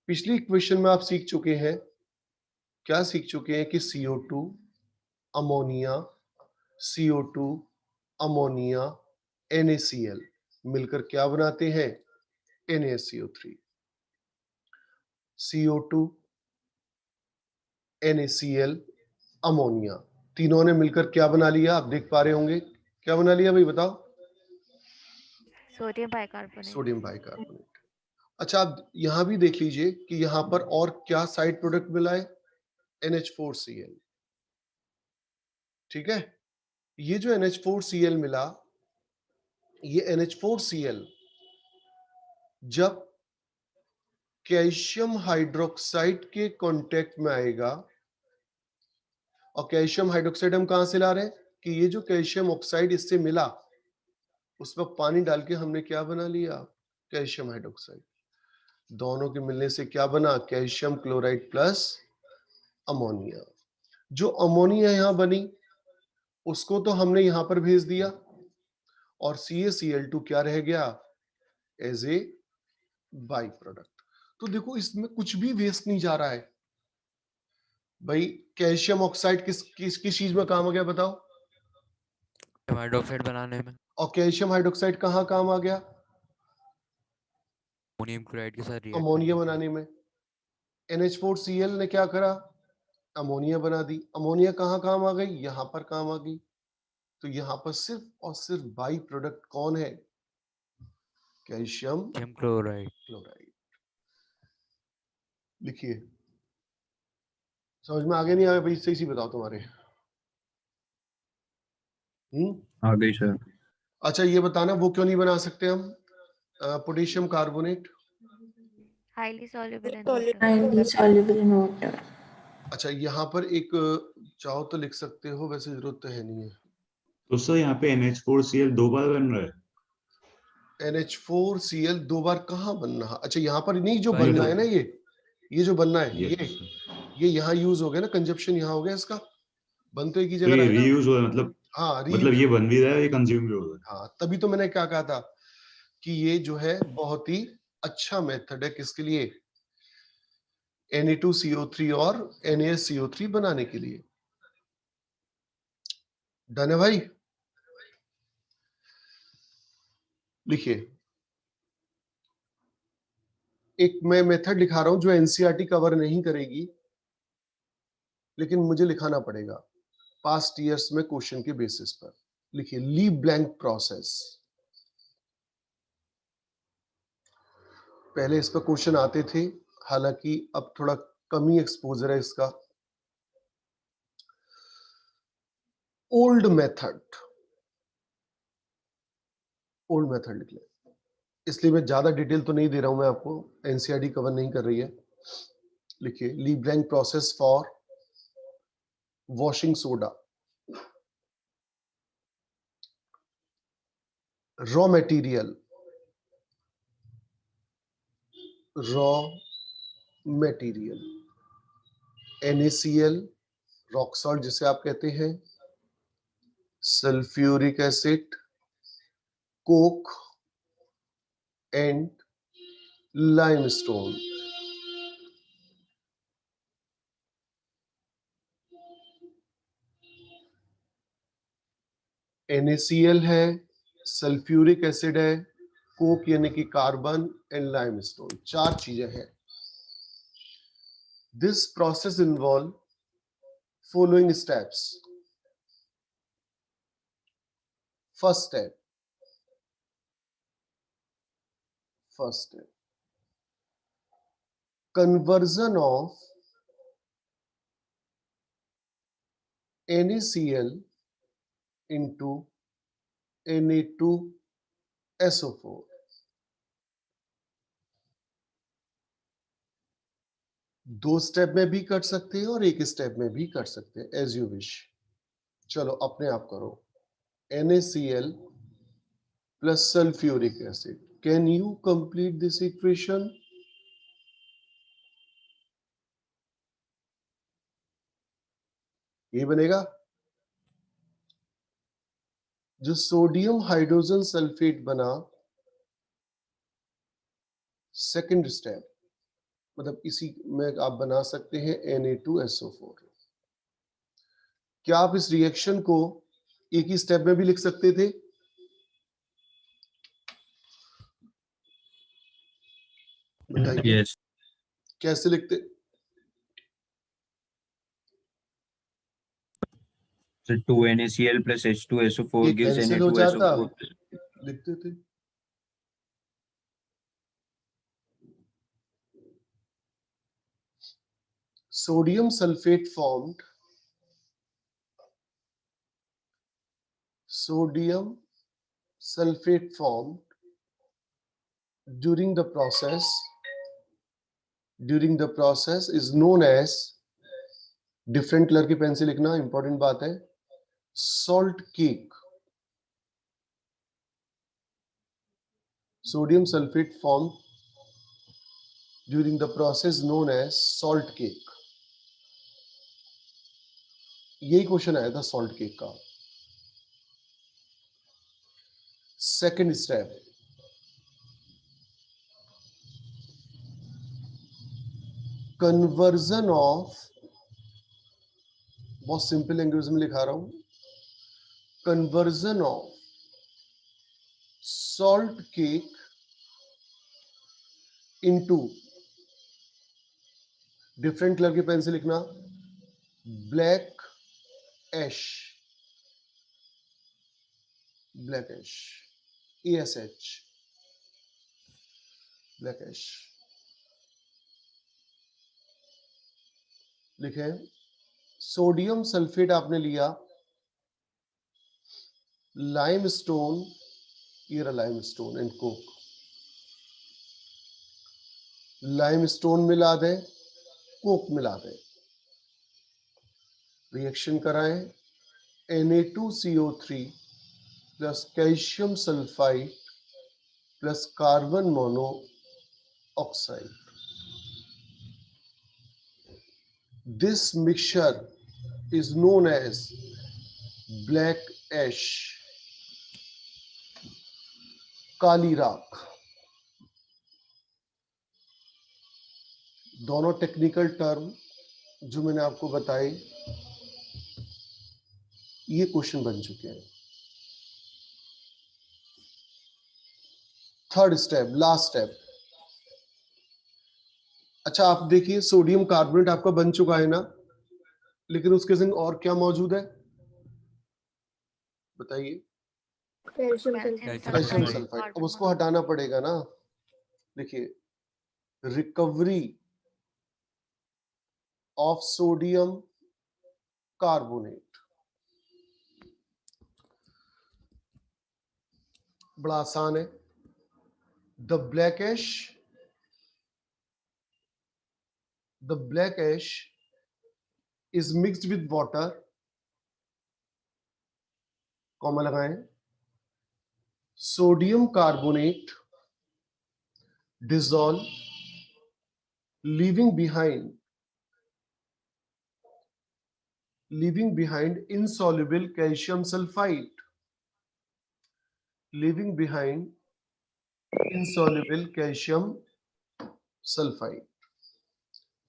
पिछली इक्वेशन में आप सीख चुके हैं, क्या सीख चुके हैं कि CO2 ammonia, CO2 ammonia NaCl मिलकर क्या बनाते हैं? NaCO3। CO2 NaCl अमोनिया तीनों ने मिलकर क्या बना लिया? आप देख पा रहे होंगे, क्या बना लिया भाई बताओ? Sodium bicarbonate. Sodium bicarbonate. अच्छा, आप यहां भी देख लीजिए कि यहां पर और क्या साइड प्रोडक्ट मिला है, NH4Cl। ठीक है, ये जो NH4Cl मिला, ये NH4Cl जब कैल्शियम हाइड्रोक्साइड के कांटेक्ट में आएगा, और कैल्शियम हाइड्रोक्साइड हम कहां से ला रहे हैं कि ये जो कैल्शियम ऑक्साइड इससे मिला, उसमें पानी डाल के हमने क्या बना लिया, कैल्शियम हाइड्रोक्साइड। दोनों के मिलने से क्या बना, कैल्शियम क्लोराइड प्लस अमोनिया। जो अमोनिया यहां बनी उसको तो हमने यहां पर भेज दिया, और CaCl2 क्या रह गया, एज ए बाई प्रोडक्ट। तो देखो इसमें कुछ भी वेस्ट नहीं जा रहा है भाई। कैल्शियम ऑक्साइड किस चीज में काम आ गया बताओ, हाइड्रोक्साइड बनाने में, और कैल्शियम हाइड्रोक्साइड कहाँ काम आ गया, अमोनियम क्लोराइड के साथ रिएक्ट अमोनिया बनाने में। NH4Cl ने क्या करा, अमोनिया बना दी। अमोनिया कहाँ काम आ गई, यहां पर काम आ गई। तो यहां पर सिर्फ और सिर्फ बाई प्रोडक्ट कौन है, कैल्शियम क्लोराइड। क्लोराइड। लिखिए, समझ में आगे नहीं आया भाई, सही बताओ तुम्हारे। आ गई सर। अच्छा ये बताना वो क्यों नहीं बना सकते हम potassium carbonate. highly soluble in Highly water. soluble in water. अच्छा यहाँ पर एक चाहो तो लिख सकते हो, वैसे जरूरत तो है नहीं है। तो सर यहाँ पे NH4Cl 2 बार बन रहा है। NH4Cl 2 बार कहाँ बन रहा, अच्छा यहाँ पर नहीं, जो By बनना two. है ना, ये जो बनना है, Yes. ये यहाँ यूज हो गया ना, कंजप्शन यहाँ हो गया इसका, बन तो एक ही तो जगह ये रहा है ना। रीयूज हो रहा है, मतलब हाँ मतलब ये बन भी रहा है, ये कंज्यूम भी हो रहा है। हाँ, तभी तो मैंने क्या कहा था कि ये जो है बहुत ही अच्छा मेथड है किसके लिए, Na2CO3 और NaSCO3 बनाने के लिए। डन है भाई, लिखिए। एक मैं मेथड लिखा रहा हूं जो एनसीईआरटी कवर नहीं करेगी, लेकिन मुझे लिखाना पड़ेगा पास्ट ईयर्स में क्वेश्चन के बेसिस पर। लिखिए, ली ब्लैंक प्रोसेस। पहले इस पर क्वेश्चन आते थे, हालांकि अब थोड़ा कम ही एक्सपोजर है इसका। ओल्ड मेथड लिख ले, इसलिए मैं ज्यादा डिटेल तो नहीं दे रहा हूं मैं आपको, एनसीईआरटी कवर नहीं कर रही है। लिखिए, Leblanc process for washing soda, raw material NaCl, rock salt जिसे आप कहते हैं, sulphuric acid, coke and limestone. NaCl है, सल्फ्यूरिक एसिड है, कोक यानी कि कार्बन एंड लाइमस्टोन, 4 चीजें हैं। This process involve following steps. First step, conversion of NaCl into Na2SO4। दो स्टेप में भी कर सकते हैं और एक स्टेप में भी कर सकते हैं, एज यू विश। चलो अपने आप करो, NaCl plus sulfuric acid, can you complete this equation? ये बनेगा, जो सोडियम हाइड्रोजन सल्फेट बना, सेकंड स्टेप, मतलब इसी में आप बना सकते हैं Na2SO4। क्या आप इस रिएक्शन को एक ही स्टेप में भी लिख सकते थे? बताइए, यस। कैसे लिखते? So 2NaCl plus H2SO4 ये gives कैंसिल हो जाता, Na2SO4. लिखते थे। sodium sulfate formed during the process is known as, different colour की पेन से लिखना, इंपॉर्टेंट बात है, salt cake. Sodium sulphate form during the process known as salt cake. यही क्वेश्चन आया था सॉल्ट केक का. सेकेंड स्टेप, कन्वर्जन ऑफ, बहुत सिंपल लैंग्वेज में लिखा रहा हूं, conversion of salt cake into, different colour की पेन से लिखना, ब्लैक एश, ब्लैक एश, ESH, ब्लैक एश लिखे. सोडियम सल्फेट आपने लिया, लाइमस्टोन, ये रहा लाइमस्टोन एंड कोक, लाइमस्टोन मिला दें, कोक मिला दें, रिएक्शन कराएं, Na2CO3 plus calcium sulphide plus carbon monoxide. This mixture is known as black ash, काली राख. दोनों टेक्निकल टर्म जो मैंने आपको बताए, ये क्वेश्चन बन चुके हैं. Third step, last step. अच्छा आप देखिए, सोडियम कार्बोनेट आपका बन चुका है ना, लेकिन उसके संग और क्या मौजूद है बताइए? Calcium sulphide. अब उसको हटाना पड़ेगा ना. देखिए, रिकवरी ऑफ सोडियम कार्बोनेट, बड़ा आसान है. The black ash is mixed with water, comma लगाएं, sodium carbonate dissolve, leaving behind insoluble calcium sulfide,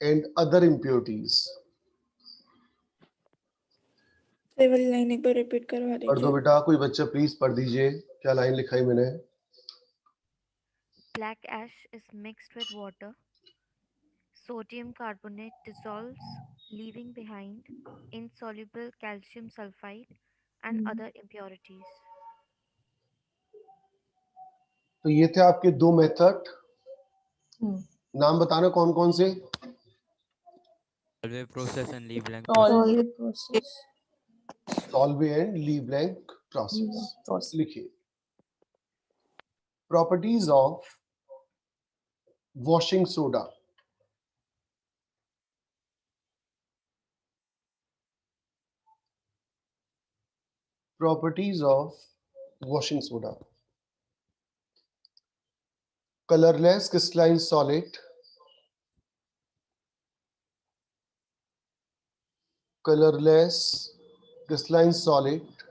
and other impurities. ये वाली लाइन एक बार रिपीट करवा पढ़ दो दीजिए. बेटा, कोई बच्चा प्लीज पढ़ दीजिए, क्या लाइन लिखाई मैंने. Black ash is mixed with water. Sodium carbonate dissolves, leaving behind insoluble calcium sulfide and other impurities. तो ये थे आपके दो मेथड. नाम बताना कौन कौन से. Solve process and leave blank Solvay and Leblanc process. लिखिए, properties of washing soda. Properties of washing soda. Colourless crystalline solid, colorless crystalline solid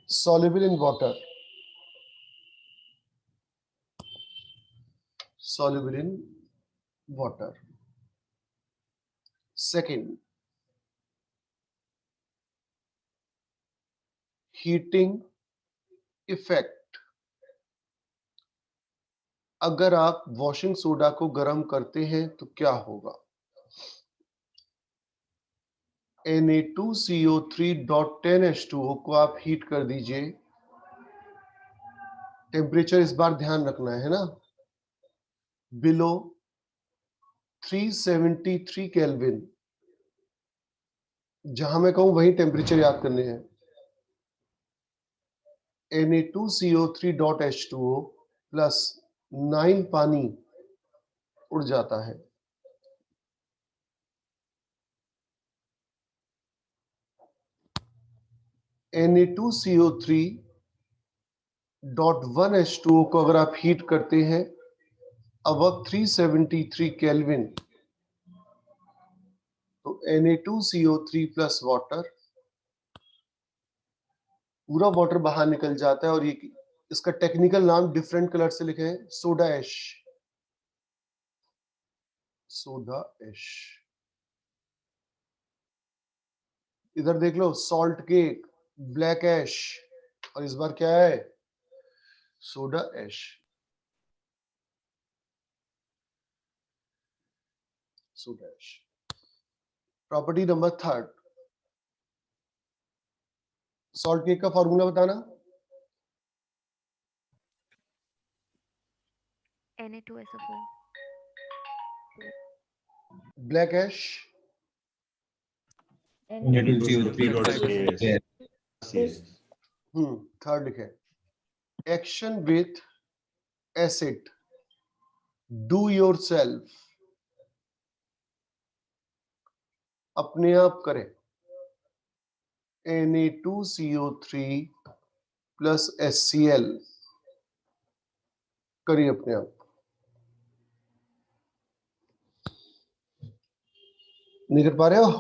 soluble in water, Second, heating effect. अगर आप वॉशिंग सोडा को गर्म करते हैं तो क्या होगा? Na2CO3.10H2O को आप हीट कर दीजिए. टेम्परेचर इस बार ध्यान रखना है ना, बिलो 373 केल्विन. जहां मैं कहूं वही टेम्परेचर याद करने हैं। Na2CO3.H2O प्लस 9 पानी उड़ जाता है। Na2CO3.1H2O को अगर आप हीट करते हैं अब 373 केल्विन, तो Na2CO3 प्लस वाटर, पूरा वाटर बाहर निकल जाता है और ये इसका टेक्निकल नाम डिफरेंट कलर से लिखे हैं सोडा ऐश। Soda ash. इधर देख लो सॉल्ट केक, ब्लैक ऐश, और इस बार क्या है? Soda ash. Soda ash. Property number 3, salt cake का फॉर्मूला बताना। Na2SO4. Black ash, Na2CO3.K. Third लिखे action with acid, do yourself, अपने आप करें। Na2CO3 प्लस HCl करिए अपने आप। नहीं कर पा रहे हो?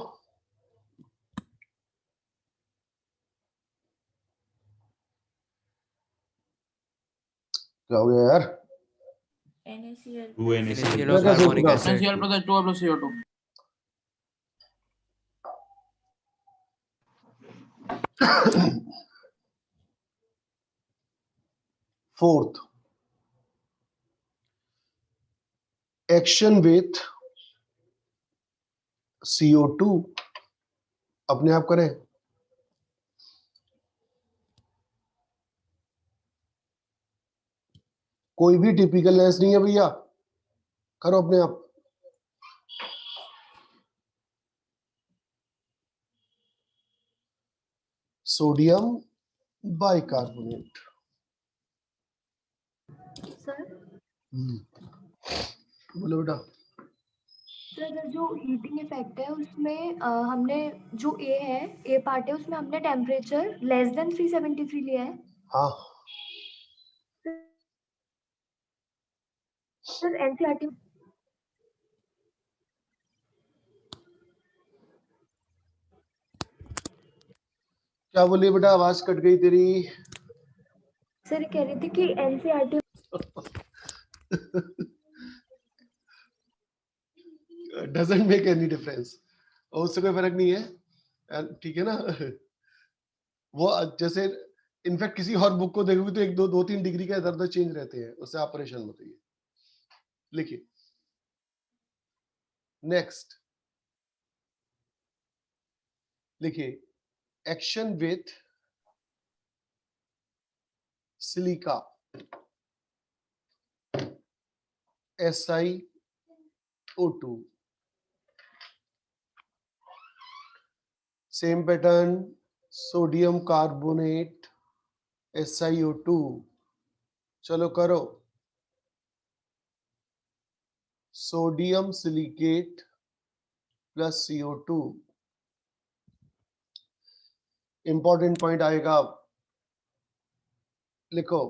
क्या हो गया यार? NaCl 2 NaCl मैं और कैसे कार्बोनिक होगा? Acid. NaCl plus H2O plus CO2. Fourth, action with CO2, अपने आप करें। कोई भी टिपिकल लेंस नहीं है भैया, करो अपने आप। Sodium bicarbonate. सर बोलो बेटा। सर जो हीटिंग इफेक्ट है उसमें हमने जो ए पार्ट है उसमें हमने टेम्परेचर लेस देन 373 लिया है। हाँ, सर एनसीईआरटी क्या बोली बेटा? आवाज कट गई तेरी। सर कह रही थी कि NCERT doesn't make any difference, और उससे कोई फर्क नहीं है, ठीक है ना? वो जैसे इनफैक्ट किसी और बुक को देखोगे तो 1-2-3 डिग्री का इधर उधर चेंज रहते हैं, उससे आप परेशान मत होइए। लिखिए नेक्स्ट, लिखिए action with silica, SiO2, same pattern, sodium carbonate, SiO2, चलो करो। Sodium silicate plus CO2, important point आएगा, लिखो।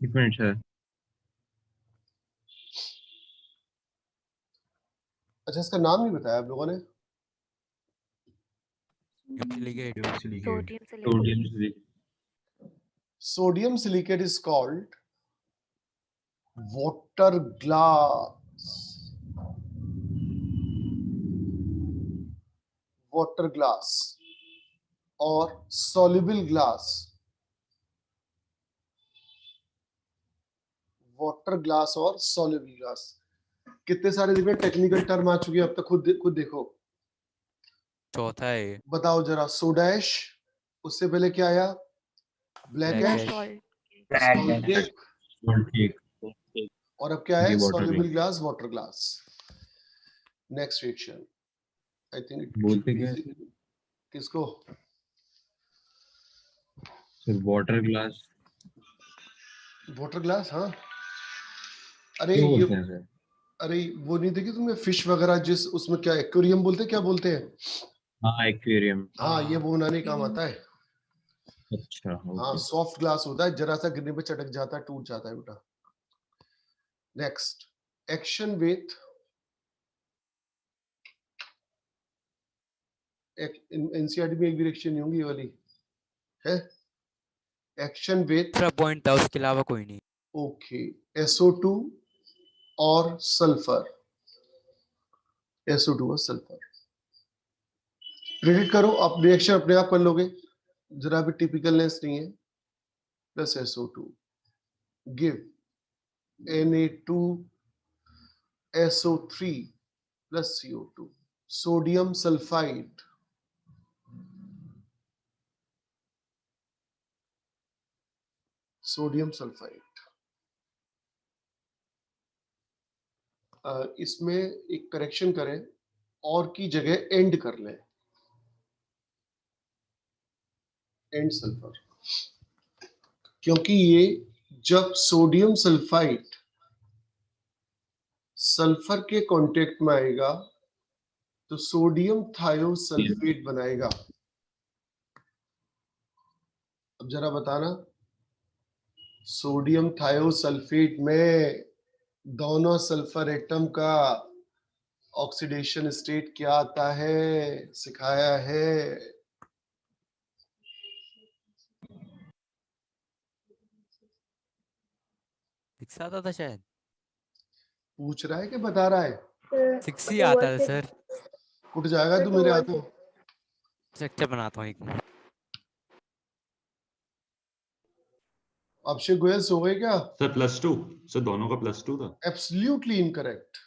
एक मिनट सर। अच्छा, इसका नाम नहीं बताया आप लोगों ने? Silicate. Sodium silicate. Sodium silicate. Sodium silicate is called water glass. Water glass or soluble glass. Water glass और soluble glass. कितने सारे देखो टेक्निकल टर्म आ चुके हैं अब तक, खुद देखो। चौथा है ये। बताओ जरा, सोडा ऐश, उससे पहले क्या आया? ब्लैक Black ऐश, ash. सॉल्ट केक, ठीक। और अब क्या है? ये water soluble glass। Glass, water glass. Next reaction, I think बोलते क्या है? किसको? Sir water glass water glass, हाँ। अरे क्यों ये, बोलते हैं सर? अरे वो नहीं देखी तुमने फिश वगैरह, जिस उसमें क्या एक्वेरियम बोलते हैं, क्या बोलते हैं? हाँ एक्वेरियम। हाँ, ये वो बनाने का काम आता है। अच्छा हाँ, ओके। सॉफ्ट ग्लास होता है, जरा सा गिरने पे चटक जाता है, टूट जाता है बेटा। नेक्स्ट, एक्शन विथ एनसीईआरटी में एक भी रिएक्शन नहीं होंगी ये वाली है। एक्शन विथ, दूसरा पॉइंट था, उसके अलावा कोई नहीं। ओके, SO2 और सल्फर, SO2 और सल्फर प्रेडिक्ट करो। आप रिएक्शन अपने आप कर लोगे, जरा भी टिपिकलनेस नहीं है। Plus SO2 give Na2SO3 plus CO2, sodium sulphide, sodium sulphide. इसमें एक करेक्शन करें, और की जगह एंड कर लें, एंड सल्फर, क्योंकि ये जब सोडियम सल्फाइड सल्फर के कांटेक्ट में आएगा तो सोडियम थायोसल्फेट बनाएगा। अब जरा बताना, सोडियम थायोसल्फेट में दोनों सल्फर एटम का ऑक्सीडेशन स्टेट क्या आता है, सिखाया है। सिक्स आता था शायद, पूछ रहा है कि बता रहा है? सिक्स ही आता था सर। उठ जाएगा तू मेरे हाथों। स्ट्रक्चर बनाता हूँ एक मिनट। अभिषेक गोयल सो गए क्या? सर +2, सर दोनों का +2 था। Absolutely incorrect.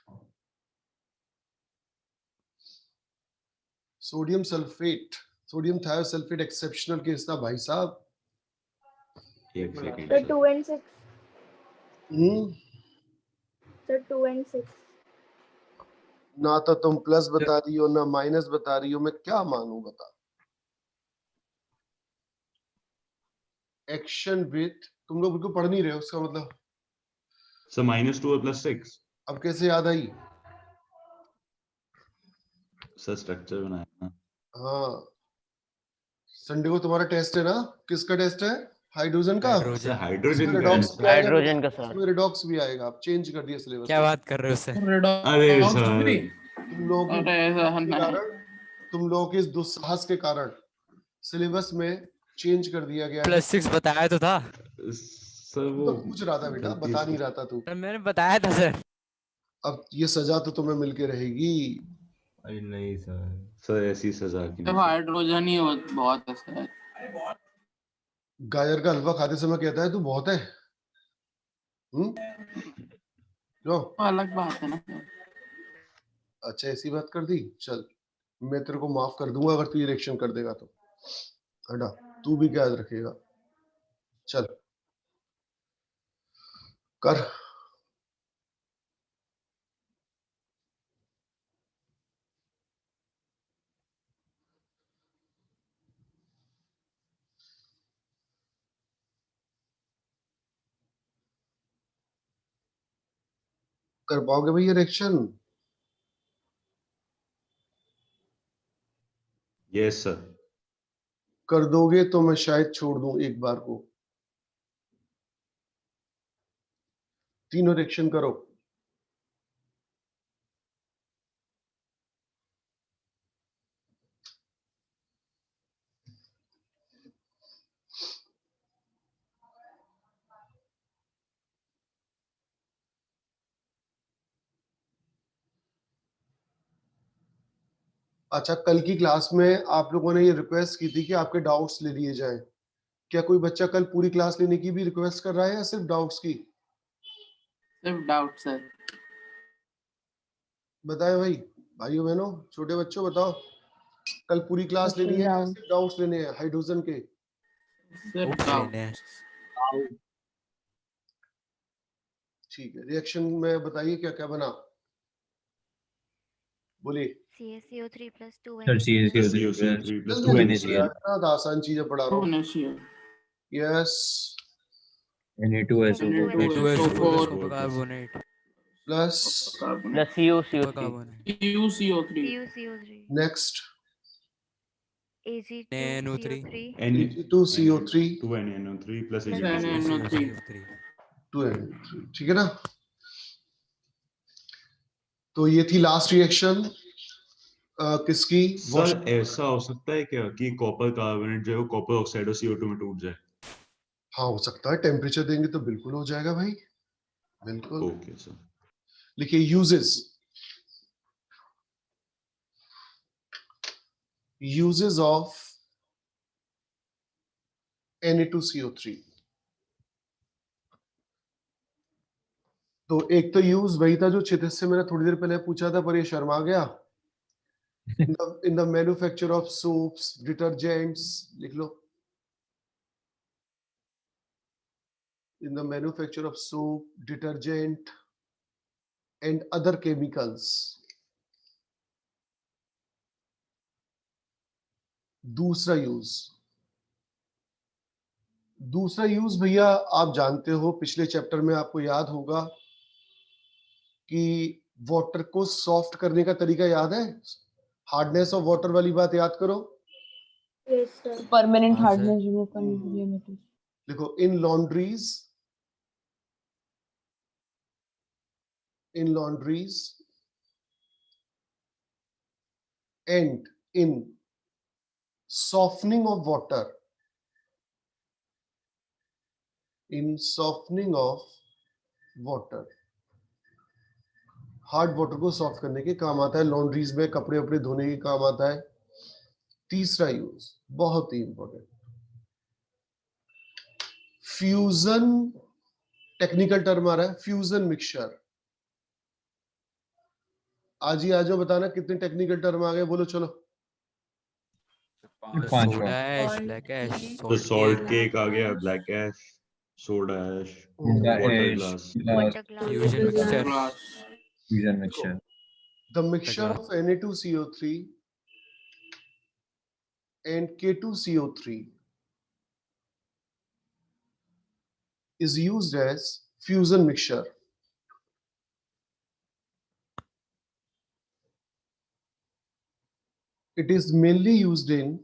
Sodium sulphate, sodium thiosulphate exceptional case था भाई साहब। एक second sir sir. 2 and 6 sir 2 and 6 ना तो तुम प्लस बता रही हो ना माइनस बता रही हो, मैं क्या मानूं बता। एक्शन विथ, तुम लोग बिल्कुल पढ़ नहीं रहे हो, उसका मतलब सर -2 और +6। अब कैसे याद आई? सर स्ट्रक्चर बनाया ना। हाँ, संडे को तुम्हारा टेस्ट है ना? किसका टेस्ट है? हाइड्रोजन का। Sir hydrogen. हाइड्रोजन इसमें का है। रिडॉक्स भी आएगा, हाइड्रोजन का सर। इसमें रिडॉक्स भी आएगा। आप चेंज कर दिया सिलेबस। क्या बात कर रहे हो सर? अरे सर, तुम लोगों की के कारण, तुम लोगों के इस दुस्साहस के कारण सिलेबस में चेंज कर दिया गया है। +6 बताया तो था सर तू वो तो पूछ रहा था बेटा, गलती बता से- नहीं रहा था तू। सर, मैंने बताया था सर। अब ये सजा तो तुम्हें मिलके रहेगी। अरे नहीं सर ऐसी सजा की तो नहीं। हाइड्रोजन ही बहुत है सर। गाजर का हलवा खाते समय कहता है तू बहुत है। क्यों? अलग बात है ना। अच्छा, ऐसी बात कर दी, चल मैं तेरे को माफ कर दूंगा अगर तू ये रिएक्शन कर देगा तो। हटा, तू भी क्या याद रखेगा। चल कर। कर पाओगे भैया रिएक्शन? Yes sir. कर दोगे तो मैं शायद छोड़ दूं एक बार को। तीनों रिएक्शन करो। अच्छा, कल की क्लास में आप लोगों ने ये रिक्वेस्ट की थी कि आपके डाउट्स ले लिए जाएं। क्या कोई बच्चा कल पूरी क्लास लेने की भी रिक्वेस्ट कर रहा है या सिर्फ डाउट्स की? सिर्फ डाउट सर। बताएं भाई, भाइयों बहनों, छोटे बच्चों बताओ, कल पूरी क्लास लेनी है या सिर्फ डाउट्स लेने हैं हाइड्रोजन के? सिर्फ Oops, डाउट। लेने हैं। ठीक है, रिएक्शन में बताइए क्या क्या बना, बोलिए। CaCO3 plus 2 sir CaCO3 CaCO3 plus plus 2 जल्दी NaCl यार, इतना आसान चीजें पढ़ा रहा हूँ। NaCl. Yes, Na2SO4 H2SO4 H2SO4 copper carbonate plus carbonate. copper carbonate CuCO3. CuCO3 next Ag2CO3 Ag2CO3 2NaNO3 plus plus NaNO3. NaNO3 2N3, ठीक है ना? तो ये थी लास्ट रिएक्शन किसकी? सर ऐसा हो सकता है क्या कि कॉपर कार्बोनेट जो है वो कॉपर ऑक्साइड और CO2 में टूट जाए? हाँ, हो सकता है, टेम्परेचर देंगे तो बिल्कुल हो जाएगा भाई, बिल्कुल। Okay sir. लिखिए uses of Na2CO3। तो एक तो यूज वही था जो क्षितिज से मैंने थोड़ी देर पहले पूछा था, पर ये शर्मा गया। in the manufacture of soaps, detergents, लिख लो। in the manufacture of soap, detergent and other chemicals। दूसरा यूज भैया आप जानते हो, पिछले चैप्टर में आपको याद होगा कि वाटर को सॉफ्ट करने का तरीका याद है? हार्डनेस ऑफ वाटर वाली बात याद करो। Yes, sir. परमानेंट हाँ, हार्डनेस रिमूव करने के लिए मेटल। देखो, in laundries and in softening of water, hard water को सॉफ्ट करने के काम आता है, लॉन्ड्रीज में कपड़े वपड़े धोने के काम आता है। तीसरा यूज बहुत ही इंपॉर्टेंट, फ्यूजन, टेक्निकल टर्म आ रहा है, फ्यूजन मिक्सचर। आज ही आ जाओ, बताना कितने टेक्निकल टर्म आ गए, बोलो चलो। 5 सोडा ऐश, ब्लैक ऐश, तो सॉल्ट केक, केक आ गया, black ash, soda ash, Soda water ash glass. water glass fusion mixture, Glass. fusion mixture The mixture of Na2CO3 and K2CO3 is used as fusion mixture. It is mainly used in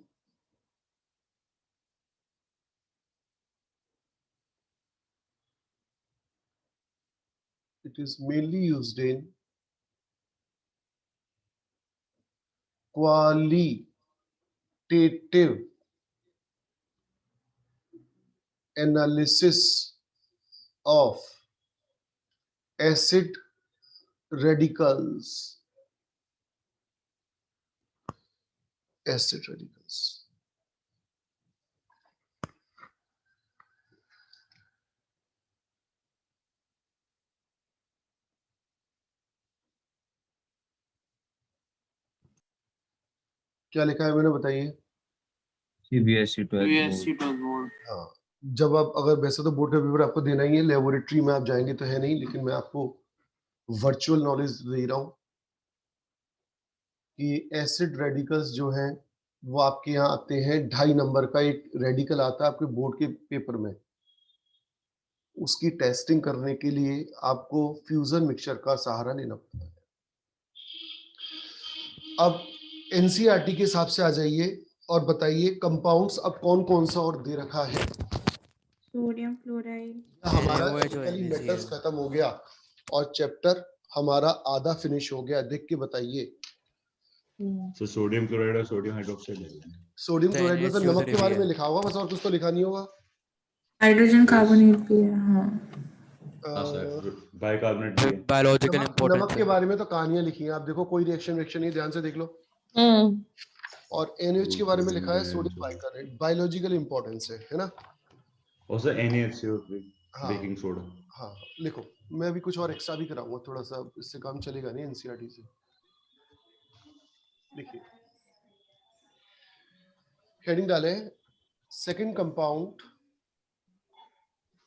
qualitative analysis of acid radicals. क्या लिखा है मैंने, बताइए। CBSE 12 CBSE 12 board. हाँ, जब आप, अगर वैसे तो बोर्ड का पेपर आपको देना ही है, लेबोरेटरी में आप जाएंगे तो है नहीं, लेकिन मैं आपको वर्चुअल नॉलेज दे रहा हूं कि एसिड रेडिकल्स जो हैं वो आपके यहाँ आते हैं। 2.5 नंबर का एक रेडिकल आता है आपके बोर्ड के पेपर में, उसकी टेस्टिंग करने के लिए आपको फ्यूजन मिक्सचर का सहारा लेना पड़ता है। अब एनसीईआरटी के हिसाब से आ जाइए और बताइए कंपाउंड्स अब कौन कौन सा और दे रखा है। Sodium chloride. हमारा वो है जो मेटल्स NaCl। खत्म हो गया और चैप्टर हमारा आधा फिनिश हो गया। देख के बताइए। सो सोडियम क्लोराइड और सोडियम हाइड्रोक्साइड है। सोडियम तो क्लोराइड में तो NaCO3 नमक के बारे भी में है। लिखा होगा बस, और कुछ तो लिखा नहीं होगा। हाइड्रोजन कार्बोनेट भी है। हाँ, हाँ सर, बाइकार्बोनेट भी है। बायोलॉजिकल इंपॉर्टेंस नमक के बारे में तो कहानियां लिखी हैं, आप देखो कोई रिएक्शन नहीं, ध्यान से देख लो। और NaOH के बारे में लिखा है सोडियम बाइकार्बोनेट, बायोलॉजिकल इंपॉर्टेंस है ना। और सर NaHCO3 हाँ, बेकिंग सोडा। हाँ लिखो, मैं अभी कुछ और एक्स्ट्रा भी कराऊंगा थोड़ा सा, इससे काम चलेगा नहीं एनसीईआरटी से। देखिए हेडिंग डाले, सेकंड कंपाउंड।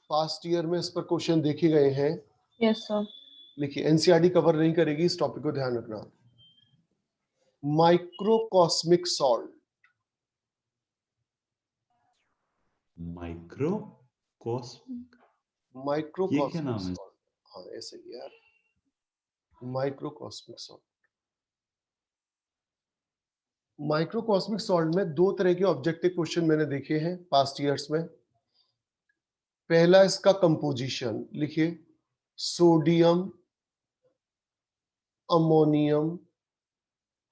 पास्ट ईयर में इस पर क्वेश्चन देखे गए हैं। Yes sir. लिखिए, एनसीईआरटी कवर नहीं करेगी, इस टॉपिक को ध्यान रखना। माइक्रोकॉस्मिक सॉल्ट, माइक्रोकॉस्मिक, ये क्या माइक्रोकॉस्मिक नाम है? सॉल्ट, हाँ ऐसे ही यार, माइक्रोकॉस्मिक सॉल्ट। माइक्रोकॉस्मिक सॉल्ट में दो तरह के ऑब्जेक्टिव क्वेश्चन मैंने देखे हैं पास्ट ईयर्स में। पहला इसका कंपोजिशन लिखिए, sodium ammonium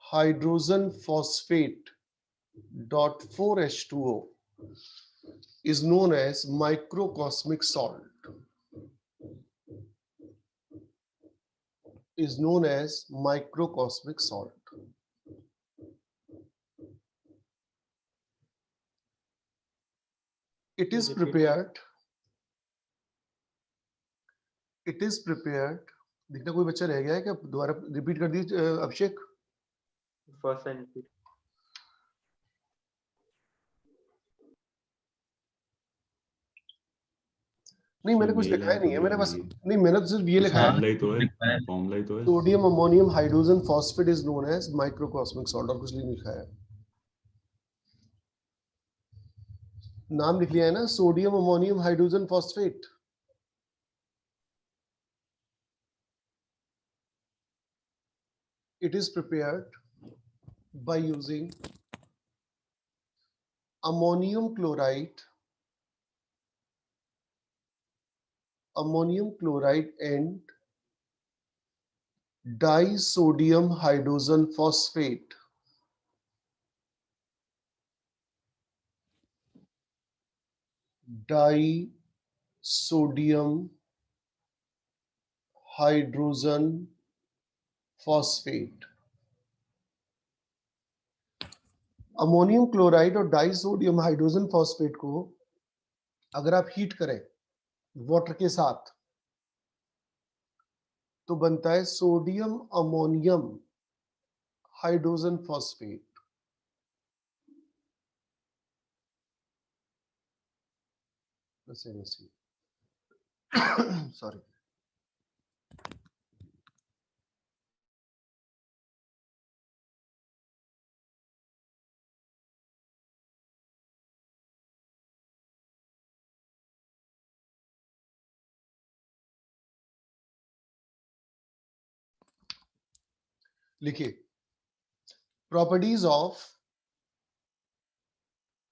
hydrogen phosphate dot 4H2O is known as microcosmic salt, is known as microcosmic salt. It is prepared, देखना कोई बच्चा रह गया है क्या? दोबारा रिपीट कर दीजिए अभिषेक। First line repeat. नहीं मैंने कुछ लिखा नहीं है, मैंने बस नहीं, मैंने तो सिर्फ ये लिखा है, फॉर्मूला ही तो है, फॉर्मूला ही तो है। Sodium ammonium hydrogen phosphate is known as microcosmic salt, और कुछ नहीं लिखा है। नाम लिख लिया है ना, sodium ammonium hydrogen phosphate. It is prepared by using ammonium chloride and disodium hydrogen phosphate. Disodium hydrogen phosphate. Ammonium chloride और डाइसोडियम हाइड्रोजन फॉस्फेट को अगर आप हीट करें वाटर के साथ तो बनता है sodium ammonium hydrogen phosphate. Sorry, लिखिए, properties of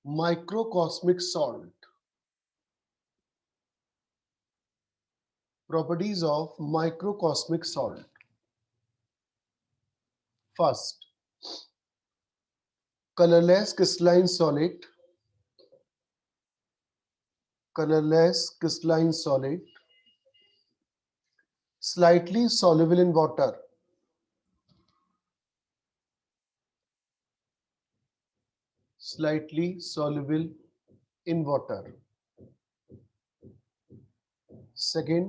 microcosmic salt, properties of microcosmic salt. First, colorless crystalline solid, colorless crystalline solid, slightly soluble in water, slightly soluble in water. Second,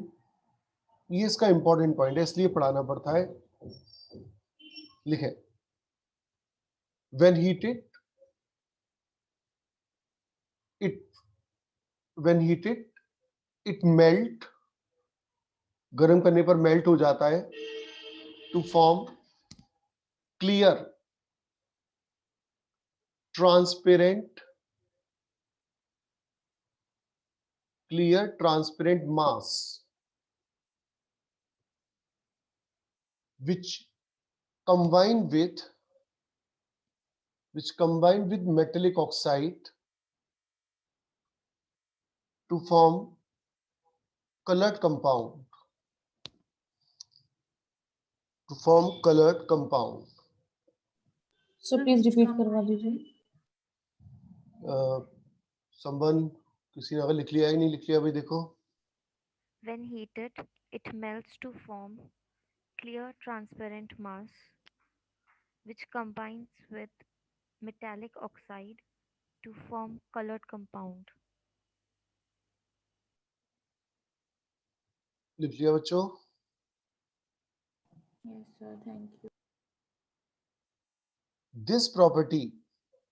ये इसका इंपॉर्टेंट पॉइंट है इसलिए पढ़ाना पड़ता है, लिखे, when heated it melt, गर्म करने पर मेल्ट हो जाता है, to form clear transparent mass which combined with metallic oxide to form colored compound, so please repeat करवा दीजिए। संबंध किसी ने अगर लिख लिया है, नहीं लिख लिया भाई देखो। When heated, it melts to form clear transparent mass which combines with metallic oxide to form colored compound. लिख लिया बच्चों? Yes sir, thank you. This property,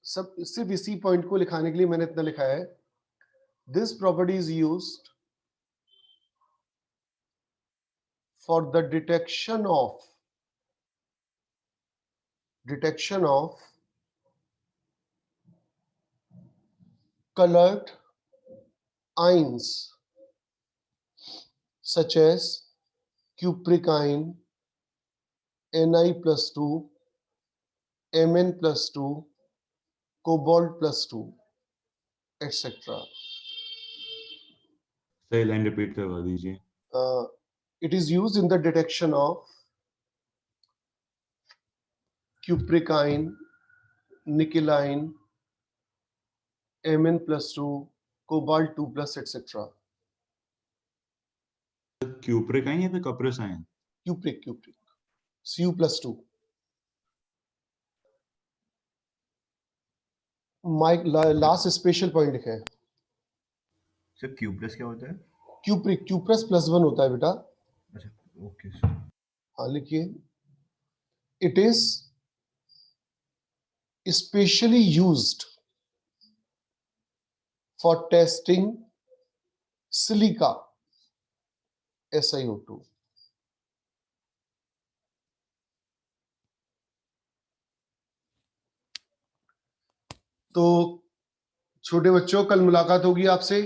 सब सिर्फ इसी पॉइंट को लिखाने के लिए मैंने इतना लिखा है। This property is used for the detection detection of colored ions such as cupric ion, Na+2, Mn+2, cobalt+2, etc. सही लाइन रिपीट करवा दीजिए. It is used in the detection of cupric ion, nickel ion, Mn+2, cobalt2+, etc. Cupric ion या फिर कप्रिस आयन? Cupric, Cu+2. माइक लास्ट स्पेशल पॉइंट लिखा है. सर क्यू प्लस क्या होता है? क्यूप्रिक, Q++1 होता है बेटा. अच्छा ओके सर. हाँ लिखिए. It is specially used for testing silica, SiO2. तो छोटे बच्चों, कल मुलाकात होगी आपसे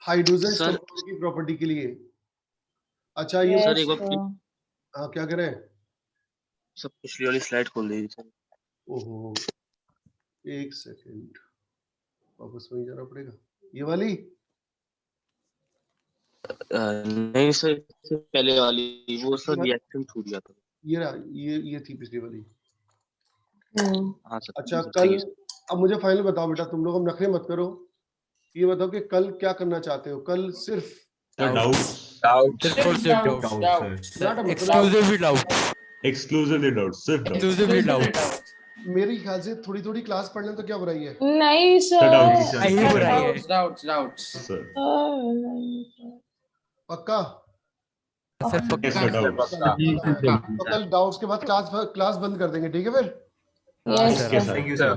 हाइड्रोजन सर। की प्रॉपर्टी के लिए. अच्छा ये सर एक बार हाँ क्या करें? सब पिछली वाली स्लाइड खोल दीजिए सर. ओहो एक सेकंड, वापस वहीं जाना पड़ेगा. ये वाली नहीं सर, इससे पहले वाली वो सर रिएक्शन छूट गया था. ये थी पिछली वाली. हाँ सर. अच्छा ठीक कल है सर. अब मुझे फाइनल बताओ बेटा, तुम लोग अब नखरे मत करो. ये बताओ कि कल क्या करना चाहते हो? कल सिर्फ एक्सक्लूसिवली डाउट. मेरे ख्याल से थोड़ी थोड़ी क्लास पढ़ लें तो क्या बुराई है? नहीं सर. Doubts. पक्का? डाउट्स. तो कल डाउट्स के बाद क्लास बंद कर देंगे, ठीक है फिर? Yes, Yes, sir. Thank you sir.